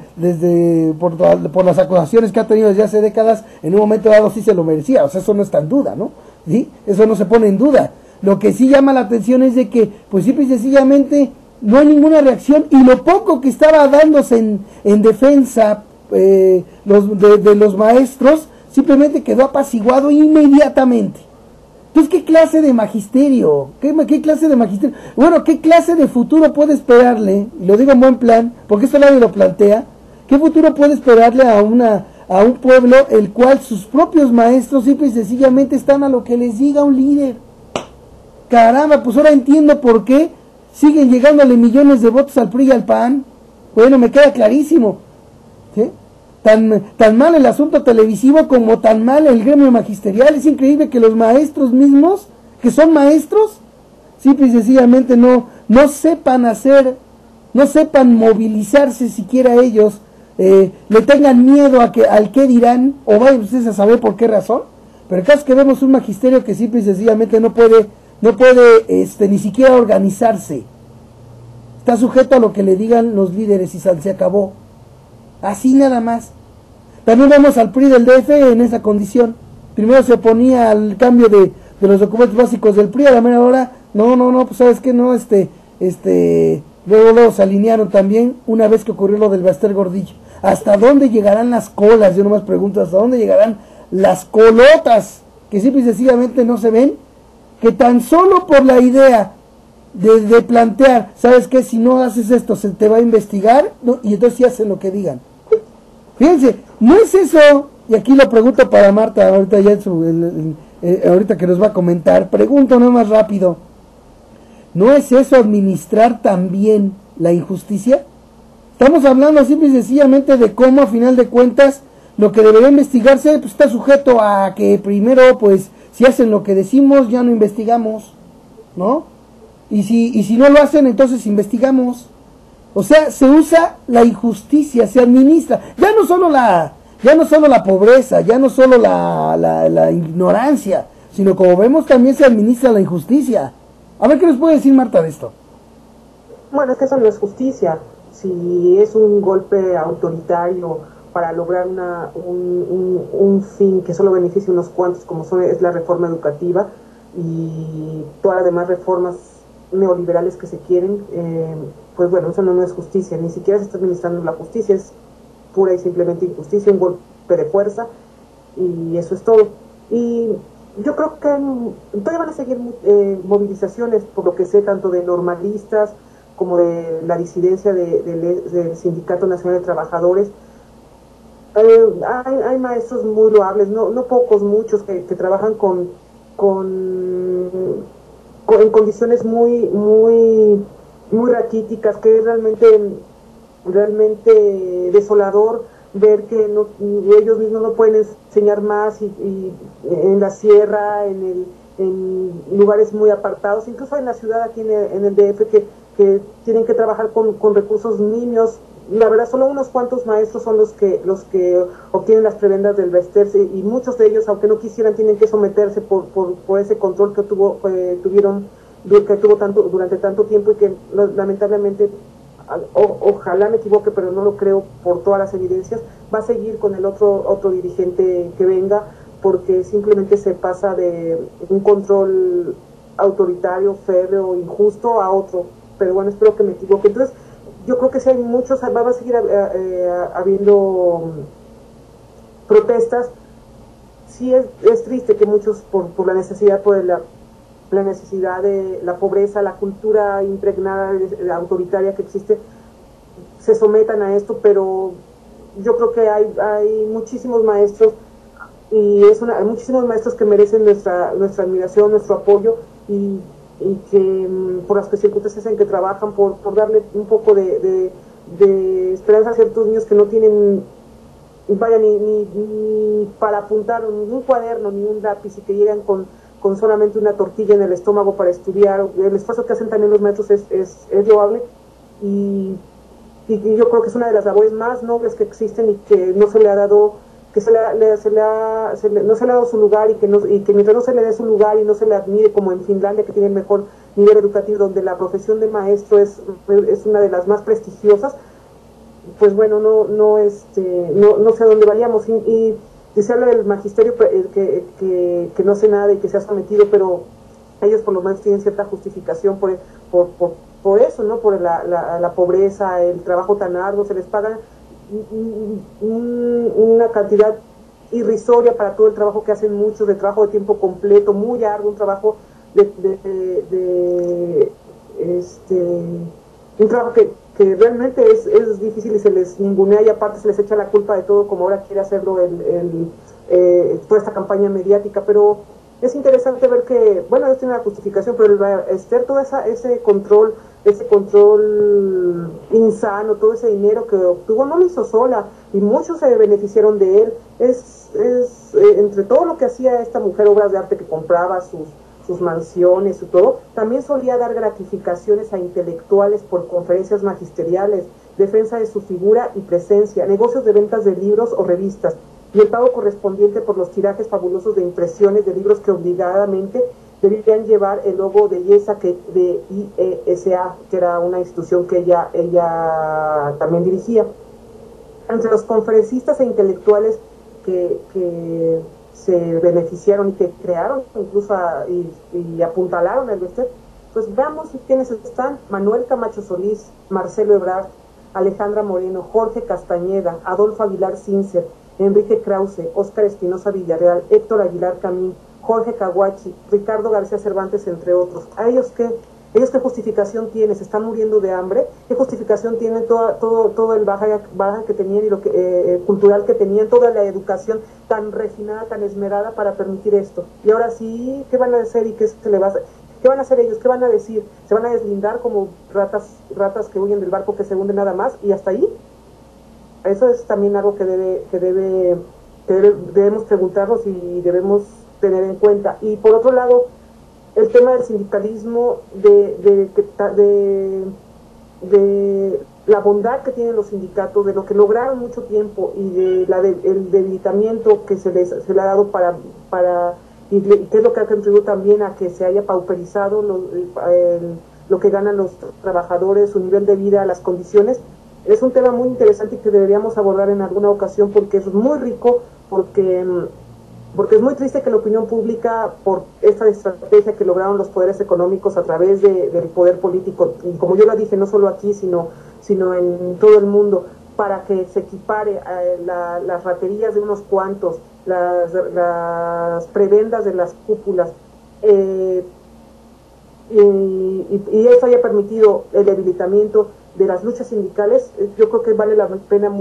por las acusaciones que ha tenido desde hace décadas, en un momento dado sí se lo merecía. O sea, eso no está en duda, ¿no? ¿Sí? Eso no se pone en duda. Lo que sí llama la atención es de que, pues simple y sencillamente, no hay ninguna reacción, y lo poco que estaba dándose en defensa de los maestros, simplemente quedó apaciguado inmediatamente. Entonces, ¿qué clase de magisterio? ¿Qué clase de magisterio? Bueno, ¿qué clase de futuro puede esperarle? Y lo digo en buen plan, porque esto nadie lo plantea. ¿Qué futuro puede esperarle a un pueblo el cual sus propios maestros simple y sencillamente están a lo que les diga un líder? Caramba, pues ahora entiendo por qué siguen llegándole millones de votos al PRI y al PAN. Bueno, me queda clarísimo. ¿Sí? Tan mal el asunto televisivo como tan mal el gremio magisterial. Es increíble que los maestros mismos, que son maestros, simple y sencillamente no sepan no sepan movilizarse siquiera ellos, le tengan miedo al qué dirán, o vayan ustedes a saber por qué razón. Pero el caso es que vemos un magisterio que simple y sencillamente no puede ni siquiera organizarse. Está sujeto a lo que le digan los líderes y se acabó. Así nada más. También vemos al PRI del DF en esa condición. Primero se oponía al cambio de los documentos básicos del PRI, a la mera hora, no, pues sabes que no, luego se alinearon también una vez que ocurrió lo del Baster Gordillo. ¿Hasta dónde llegarán las colas? Yo nomás pregunto, ¿hasta dónde llegarán las colotas que simple y sencillamente no se ven? Que tan solo por la idea de plantear, ¿sabes qué? Si no haces esto, se te va a investigar, ¿no? Y entonces sí hacen lo que digan. Fíjense, no es eso, y aquí lo pregunto para Marta, ahorita ya ahorita que nos va a comentar, pregunto nomás rápido, ¿no es eso administrar también la injusticia? Estamos hablando simple y sencillamente de cómo a final de cuentas lo que debería investigarse pues, está sujeto a que primero pues si hacen lo que decimos ya no investigamos, ¿no? Y si no lo hacen entonces investigamos. O sea, se usa la injusticia, se administra, ya no solo la pobreza, ya no solo la ignorancia, sino como vemos también se administra la injusticia. A ver qué nos puede decir Marta de esto. Bueno, es que eso no es justicia. Si es un golpe autoritario para lograr un fin que solo beneficie a unos cuantos, como es la reforma educativa y todas las demás reformas neoliberales que se quieren, pues bueno, eso no es justicia, ni siquiera se está administrando la justicia, es pura y simplemente injusticia, un golpe de fuerza, y eso es todo. Y yo creo que todavía van a seguir movilizaciones, por lo que sé, tanto de normalistas como de la disidencia del Sindicato Nacional de Trabajadores. Hay maestros muy loables, no pocos, muchos que trabajan en condiciones muy raquíticas, que es realmente desolador ver que ellos mismos no pueden enseñar más y en la sierra, en lugares muy apartados, incluso en la ciudad aquí en el DF que tienen que trabajar con recursos niños. La verdad, solo unos cuantos maestros son los que obtienen las prebendas del Baster, y muchos de ellos, aunque no quisieran, tienen que someterse por ese control que tuvo durante tanto tiempo, y que lamentablemente, ojalá me equivoque, pero no lo creo por todas las evidencias, va a seguir con el otro dirigente que venga, porque simplemente se pasa de un control autoritario, férreo, injusto a otro. Pero bueno, espero que me equivoque. Entonces, yo creo que si hay muchos, va a seguir habiendo protestas. Sí es triste que muchos, por la necesidad, la necesidad de la pobreza, la cultura impregnada autoritaria que existe, se sometan a esto, pero yo creo que hay muchísimos maestros, y hay muchísimos maestros que merecen nuestra admiración, nuestro apoyo, y que por las circunstancias en que trabajan, por darle un poco de esperanza a ciertos niños que no tienen ni para apuntar ni un cuaderno ni un lápiz, y que llegan con solamente una tortilla en el estómago para estudiar. El esfuerzo que hacen también los maestros es loable, y yo creo que es una de las labores más nobles que existen, y que no se le ha dado no se le ha dado su lugar, y que mientras no se le dé su lugar y no se le admire como en Finlandia, que tiene el mejor nivel educativo, donde la profesión de maestro es una de las más prestigiosas, pues bueno, no sé a dónde vayamos. Y se habla del magisterio que no hace nada y que se ha sometido, pero ellos por lo menos tienen cierta justificación por eso, ¿no? Por la pobreza, el trabajo tan arduo, se les paga una cantidad irrisoria para todo el trabajo que hacen muchos, de trabajo de tiempo completo, muy arduo, un trabajo un trabajo que realmente es difícil y se les ningunea, y aparte se les echa la culpa de todo, como ahora quiere hacerlo toda esta campaña mediática. Pero es interesante ver que, bueno, esto tiene una justificación, pero Esther, todo ese control insano, todo ese dinero que obtuvo, no lo hizo sola, y muchos se beneficiaron de él. Entre todo lo que hacía esta mujer, obras de arte que compraba, sus mansiones y todo, también solía dar gratificaciones a intelectuales por conferencias magisteriales, defensa de su figura y presencia, negocios de ventas de libros o revistas, y el pago correspondiente por los tirajes fabulosos de impresiones de libros que obligadamente debían llevar el logo de IESA, de IESA, que era una institución que ella también dirigía. Entre los conferencistas e intelectuales que se beneficiaron y que crearon incluso y apuntalaron el Bester, pues veamos quiénes están: Manuel Camacho Solís, Marcelo Ebrard, Alejandra Moreno, Jorge Castañeda, Adolfo Aguilar Sincer, Enrique Krause, Óscar Espinosa Villarreal, Héctor Aguilar Camín, Jorge Caguachi, Ricardo García Cervantes, entre otros. ¿A ellos qué justificación tienen? ¿Se están muriendo de hambre? ¿Qué justificación tiene todo el baja que tenían y lo que cultural que tenían, toda la educación tan refinada, tan esmerada para permitir esto? Y ahora sí, ¿qué van a hacer y qué se le va a hacer? ¿Qué van a hacer ellos? ¿Qué van a decir? ¿Se van a deslindar como ratas que huyen del barco que se hunde nada más y hasta ahí? Eso es también algo que debemos preguntarnos y debemos tener en cuenta. Y por otro lado, el tema del sindicalismo, de la bondad que tienen los sindicatos, de lo que lograron mucho tiempo y el debilitamiento que se le ha dado y que es lo que ha contribuido también a que se haya pauperizado lo que ganan los trabajadores, su nivel de vida, las condiciones. Es un tema muy interesante y que deberíamos abordar en alguna ocasión, porque es muy rico, porque es muy triste que la opinión pública, por esta estrategia que lograron los poderes económicos a través del poder político, y como yo lo dije, no solo aquí, sino en todo el mundo, para que se equipare las raterías de unos cuantos, las prebendas de las cúpulas, y eso haya permitido el debilitamiento de las luchas sindicales. Yo creo que vale la pena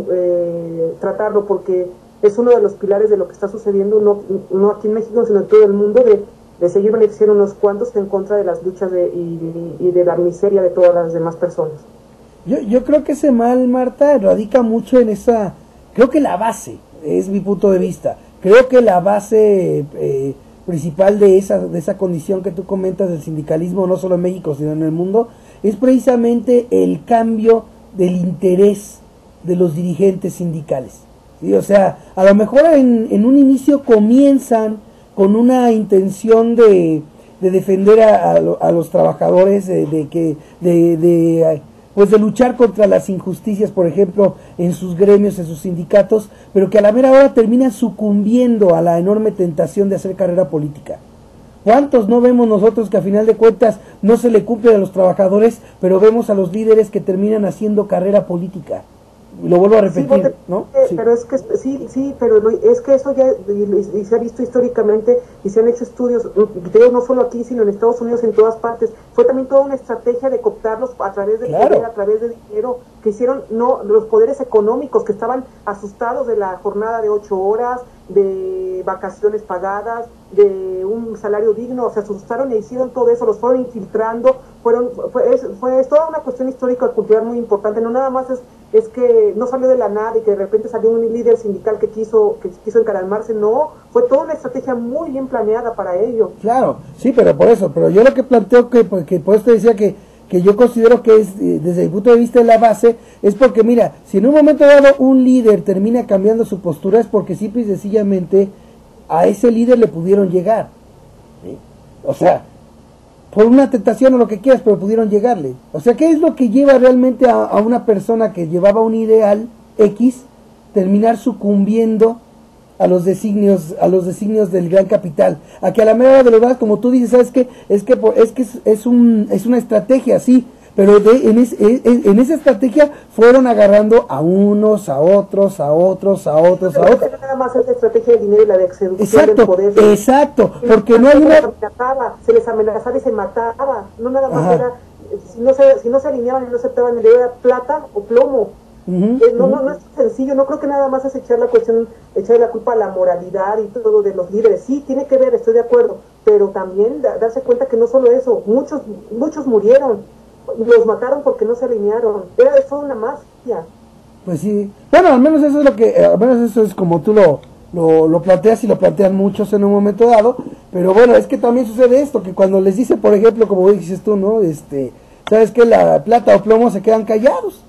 tratarlo, porque es uno de los pilares de lo que está sucediendo, no aquí en México, sino en todo el mundo, de seguir beneficiando unos cuantos en contra de las luchas y de la miseria de todas las demás personas. Yo creo que ese mal, Marta, radica mucho en esa, creo que la base, es mi punto de vista, creo que la base principal de esa condición que tú comentas del sindicalismo, no solo en México, sino en el mundo, es precisamente el cambio del interés de los dirigentes sindicales. ¿Sí? O sea, a lo mejor en un inicio comienzan con una intención de defender a los trabajadores, pues de luchar contra las injusticias, por ejemplo, en sus gremios, en sus sindicatos, pero que a la mera hora terminan sucumbiendo a la enorme tentación de hacer carrera política. ¿Cuántos no vemos nosotros que a final de cuentas no se le cumple a los trabajadores, pero vemos a los líderes que terminan haciendo carrera política? Lo vuelvo a repetir, sí, ¿no? Sí. Pero es que pero es que eso ya y se ha visto históricamente y se han hecho estudios, no solo aquí, sino en Estados Unidos, en todas partes. Fue también toda una estrategia de cooptarlos a través de poder, a través de dinero, que hicieron los poderes económicos que estaban asustados de la jornada de 8 horas, de vacaciones pagadas, de un salario digno. Se asustaron e hicieron todo eso, los fueron infiltrando, fue toda una cuestión histórica y cultural muy importante. No nada más es que no salió de la nada y que de repente salió un líder sindical que quiso encaramarse. No, fue toda una estrategia muy bien planeada para ello. Claro, sí, pero yo lo que planteo, que por eso te decía que yo considero que es, desde el punto de vista de la base, es porque mira, si en un momento dado un líder termina cambiando su postura, es porque simple y sencillamente a ese líder le pudieron llegar, ¿sí? O sea, por una tentación o lo que quieras, pero pudieron llegarle. O sea, ¿qué es lo que lleva realmente a una persona que llevaba un ideal X terminar sucumbiendo a los designios del gran capital? A que a la mera hora de la verdad, como tú dices, ¿sabes qué? Es una estrategia, sí, pero en esa estrategia fueron agarrando a unos, a otros. Nada más es la estrategia del dinero y la de seducción del poder. Exacto, porque no hay una... Se les amenazaba y se mataba, no nada más era, si no se alineaban y no aceptaban el dinero, era plata o plomo. No es sencillo, no creo que nada más es echar la culpa a la moralidad y todo de los líderes. Sí, tiene que ver, estoy de acuerdo, pero también darse cuenta que no solo eso, muchos murieron, los mataron porque no se alinearon, fue una mafia. Pues sí, bueno, al menos eso es como tú lo planteas y lo plantean muchos en un momento dado, pero bueno, es que también sucede esto, que cuando les dice, por ejemplo, como dices tú, ¿no? ¿Sabes qué? La plata o plomo se quedan callados.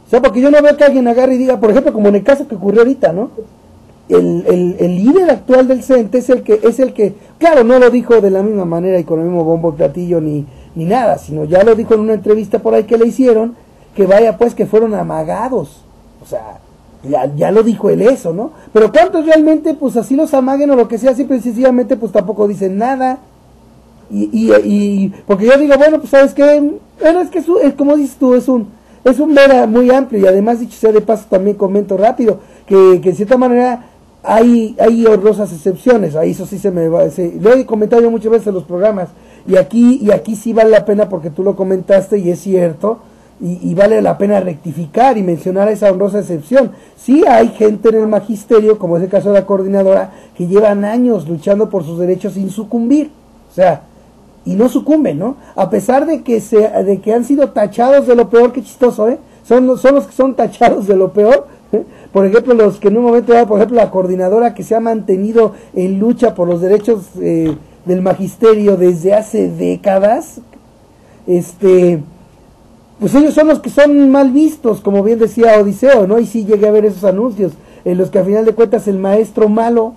O sea, porque yo no veo que alguien agarre y diga, por ejemplo, como en el caso que ocurrió ahorita, ¿no? El líder actual del CENTE es el que, claro, no lo dijo de la misma manera y con el mismo bombo y platillo ni nada, sino ya lo dijo en una entrevista por ahí que le hicieron, que vaya pues que fueron amagados. O sea, ya lo dijo él eso, ¿no? Pero ¿cuántos realmente pues así los amaguen o lo que sea, simple y sencillamente pues tampoco dicen nada? Y porque yo digo, bueno, pues ¿sabes qué? Bueno, es que como dices tú, es un vera muy amplio, y además, dicho sea de paso, también comento rápido que en cierta manera hay honrosas excepciones. Ahí eso sí lo he comentado yo muchas veces en los programas, y aquí sí vale la pena porque tú lo comentaste y es cierto, y vale la pena rectificar y mencionar esa honrosa excepción. Sí hay gente en el magisterio, como es el caso de la coordinadora, que llevan años luchando por sus derechos sin sucumbir, o sea, y no sucumben, ¿no? A pesar de que han sido tachados de lo peor. Qué chistoso, ¿eh? Son los que son tachados de lo peor, ¿eh? Por ejemplo, los que en un momento dado, por ejemplo, la coordinadora que se ha mantenido en lucha por los derechos del magisterio desde hace décadas, pues ellos son los que son mal vistos, como bien decía Odiseo, ¿no? Y sí llegué a ver esos anuncios, en los que a final de cuentas el maestro malo,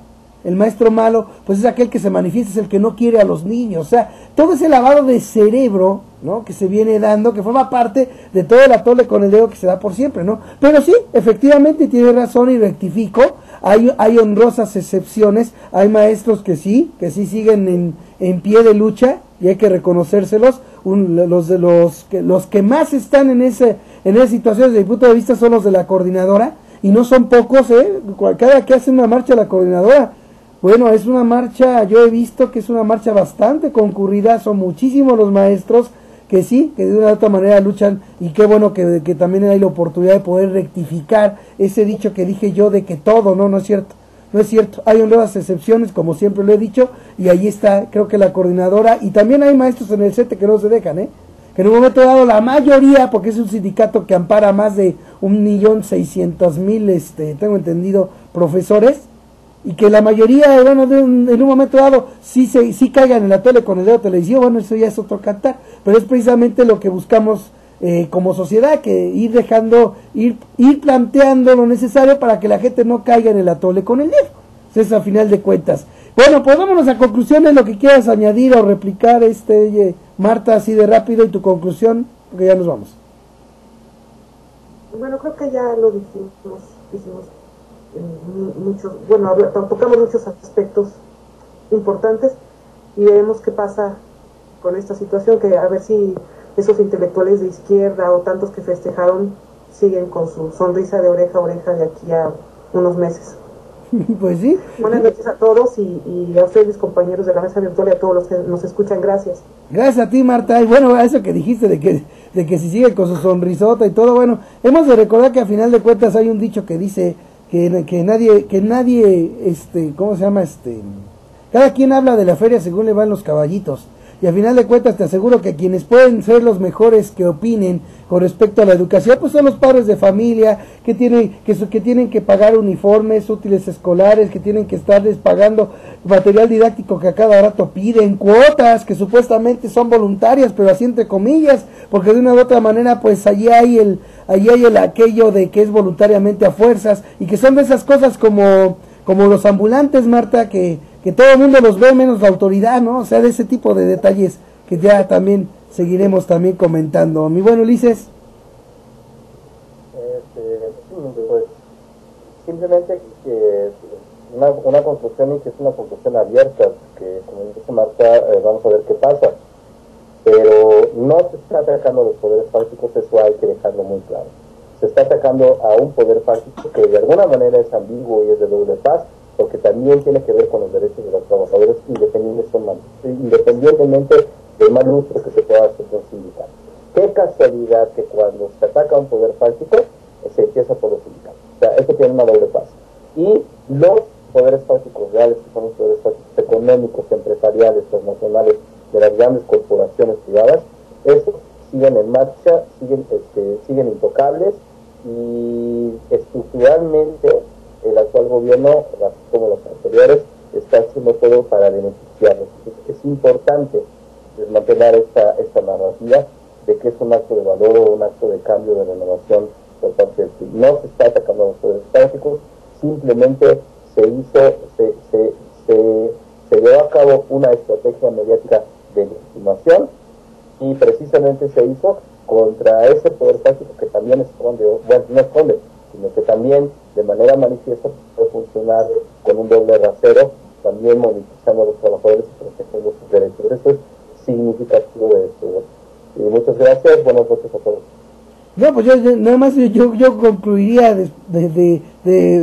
pues es aquel que se manifiesta, es el que no quiere a los niños. O sea, todo ese lavado de cerebro, ¿no?, que se viene dando, que forma parte de todo el atole con el dedo que se da por siempre, ¿no? Pero sí, efectivamente tiene razón y rectifico, hay honrosas excepciones, hay maestros que sí siguen en pie de lucha, y hay que reconocérselos. Los que más están en esa situación desde mi punto de vista son los de la coordinadora, y no son pocos, cada que hace una marcha la coordinadora, bueno, es una marcha, yo he visto que es una marcha bastante concurrida, son muchísimos los maestros que sí, que de una u otra manera luchan, y qué bueno que también hay la oportunidad de poder rectificar ese dicho que dije yo de que todo, no es cierto, hay honrosas excepciones, como siempre lo he dicho, y ahí está, creo que la coordinadora, y también hay maestros en el CETE que no se dejan, que en un momento dado la mayoría, porque es un sindicato que ampara más de 1.600.000, tengo entendido, profesores, y que la mayoría, bueno, en un momento dado sí caigan en la tele con el dedo televisivo. Bueno, eso ya es otro cantar, pero es precisamente lo que buscamos como sociedad, que ir planteando lo necesario para que la gente no caiga en el atole con el dedo. Eso a final de cuentas. Bueno, pues vámonos a conclusiones, lo que quieras añadir o replicar, Marta, así de rápido, y tu conclusión, porque ya nos vamos. Bueno, creo que ya lo dijimos tocamos muchos aspectos importantes, y veremos qué pasa con esta situación, que a ver si esos intelectuales de izquierda o tantos que festejaron siguen con su sonrisa de oreja a oreja de aquí a unos meses. Pues sí. Buenas noches a todos y a ustedes, compañeros de la mesa virtual, y a todos los que nos escuchan. Gracias. Gracias a ti, Marta. Y bueno, a eso que dijiste de que si sigue con su sonrisota y todo, bueno, hemos de recordar que a final de cuentas hay un dicho que dice que nadie, ¿cómo se llama? Cada quien habla de la feria según le van los caballitos. Y a final de cuentas te aseguro que quienes pueden ser los mejores que opinen con respecto a la educación, pues son los padres de familia, que tienen que pagar uniformes, útiles escolares, que tienen que estarles pagando material didáctico que a cada rato piden, cuotas que supuestamente son voluntarias, pero así entre comillas, porque de una u otra manera pues allí hay el aquello de que es voluntariamente a fuerzas, y que son de esas cosas como los ambulantes, Marta, que todo el mundo los ve menos la autoridad, ¿no? O sea, de ese tipo de detalles que ya también seguiremos también comentando. Mi buen Ulises. Pues, simplemente que una construcción y que es una construcción abierta, que como dice Marta, vamos a ver qué pasa, pero no se está atacando a los poderes fácticos, eso hay que dejarlo muy claro. Se está atacando a un poder fáctico que de alguna manera es ambiguo y es de doble faz, porque también tiene que ver con los derechos de los trabajadores independientemente del mal uso que se pueda hacer de un sindicato. Qué casualidad que cuando se ataca a un poder fáctico se empieza por los sindicatos. O sea, esto tiene una doble faz. Y los poderes fácticos reales, que son los poderes fácticos económicos, empresariales, transnacionales, de las grandes corporaciones privadas, estos siguen en marcha, siguen intocables, y estructuralmente el actual gobierno, así como los anteriores, está haciendo todo para beneficiarlos. Es importante desmantelar esta narrativa de que es un acto de valor o un acto de cambio, de renovación por parte del PRI. No se está atacando a los poderes fácticos, simplemente se llevó a cabo una estrategia mediática de legitimación, y precisamente se hizo contra ese poder fáctico que también esconde, bueno, no esconde, sino que también de manera manifiesta puede funcionar con un doble rasero, también monetizando a los trabajadores y protegiendo sus derechos. Eso es significativo de esto. Y muchas gracias, buenas noches a todos. No, pues nada más yo concluiría de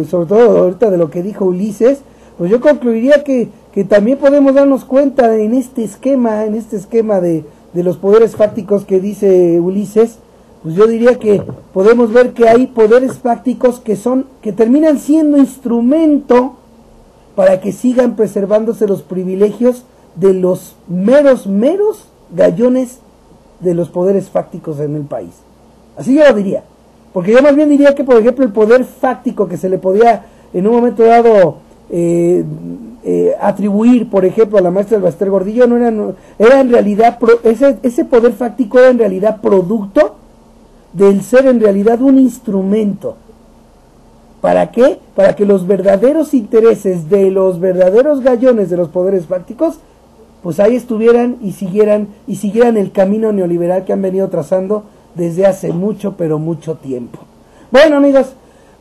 sobre todo ahorita de lo que dijo Ulises, pues yo concluiría que también podemos darnos cuenta en este esquema de los poderes fácticos que dice Ulises, pues yo diría que podemos ver que hay poderes fácticos que terminan siendo instrumento para que sigan preservándose los privilegios de los meros gallones de los poderes fácticos en el país. Así yo lo diría, porque yo más bien diría que, por ejemplo, el poder fáctico que se le podía en un momento dado atribuir, por ejemplo, a la maestra del Baster Gordillo, era en realidad, ese poder fáctico era en realidad producto del ser en realidad un instrumento. ¿Para qué? Para que los verdaderos intereses de los verdaderos gallones de los poderes fácticos, pues ahí estuvieran y siguieran el camino neoliberal que han venido trazando desde hace mucho, pero mucho tiempo. Bueno, amigos,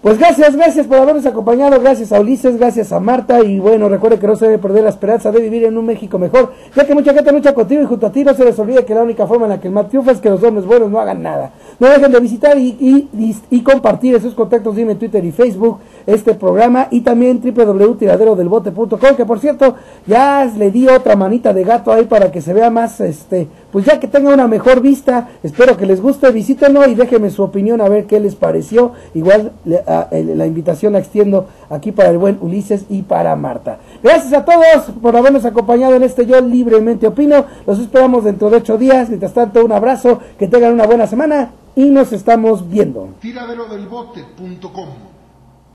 pues gracias por habernos acompañado, gracias a Ulises, gracias a Marta, y bueno, recuerde que no se debe perder la esperanza de vivir en un México mejor, ya que mucha gente lucha contigo, y junto a ti no se les olvide que la única forma en la que el mal triunfa es que los hombres buenos no hagan nada. No dejen de visitar y compartir en sus contactos, dime, Twitter y Facebook, este programa, y también www.tiraderodelbote.com, que por cierto, ya le di otra manita de gato ahí para que se vea más, pues ya que tenga una mejor vista. Espero que les guste, visítenlo y déjenme su opinión a ver qué les pareció. Igual la invitación la extiendo aquí para el buen Ulises y para Marta. Gracias a todos por habernos acompañado en este Yo Libremente Opino. Los esperamos dentro de 8 días. Mientras tanto, un abrazo, que tengan una buena semana y nos estamos viendo. Tiraderodelbote.com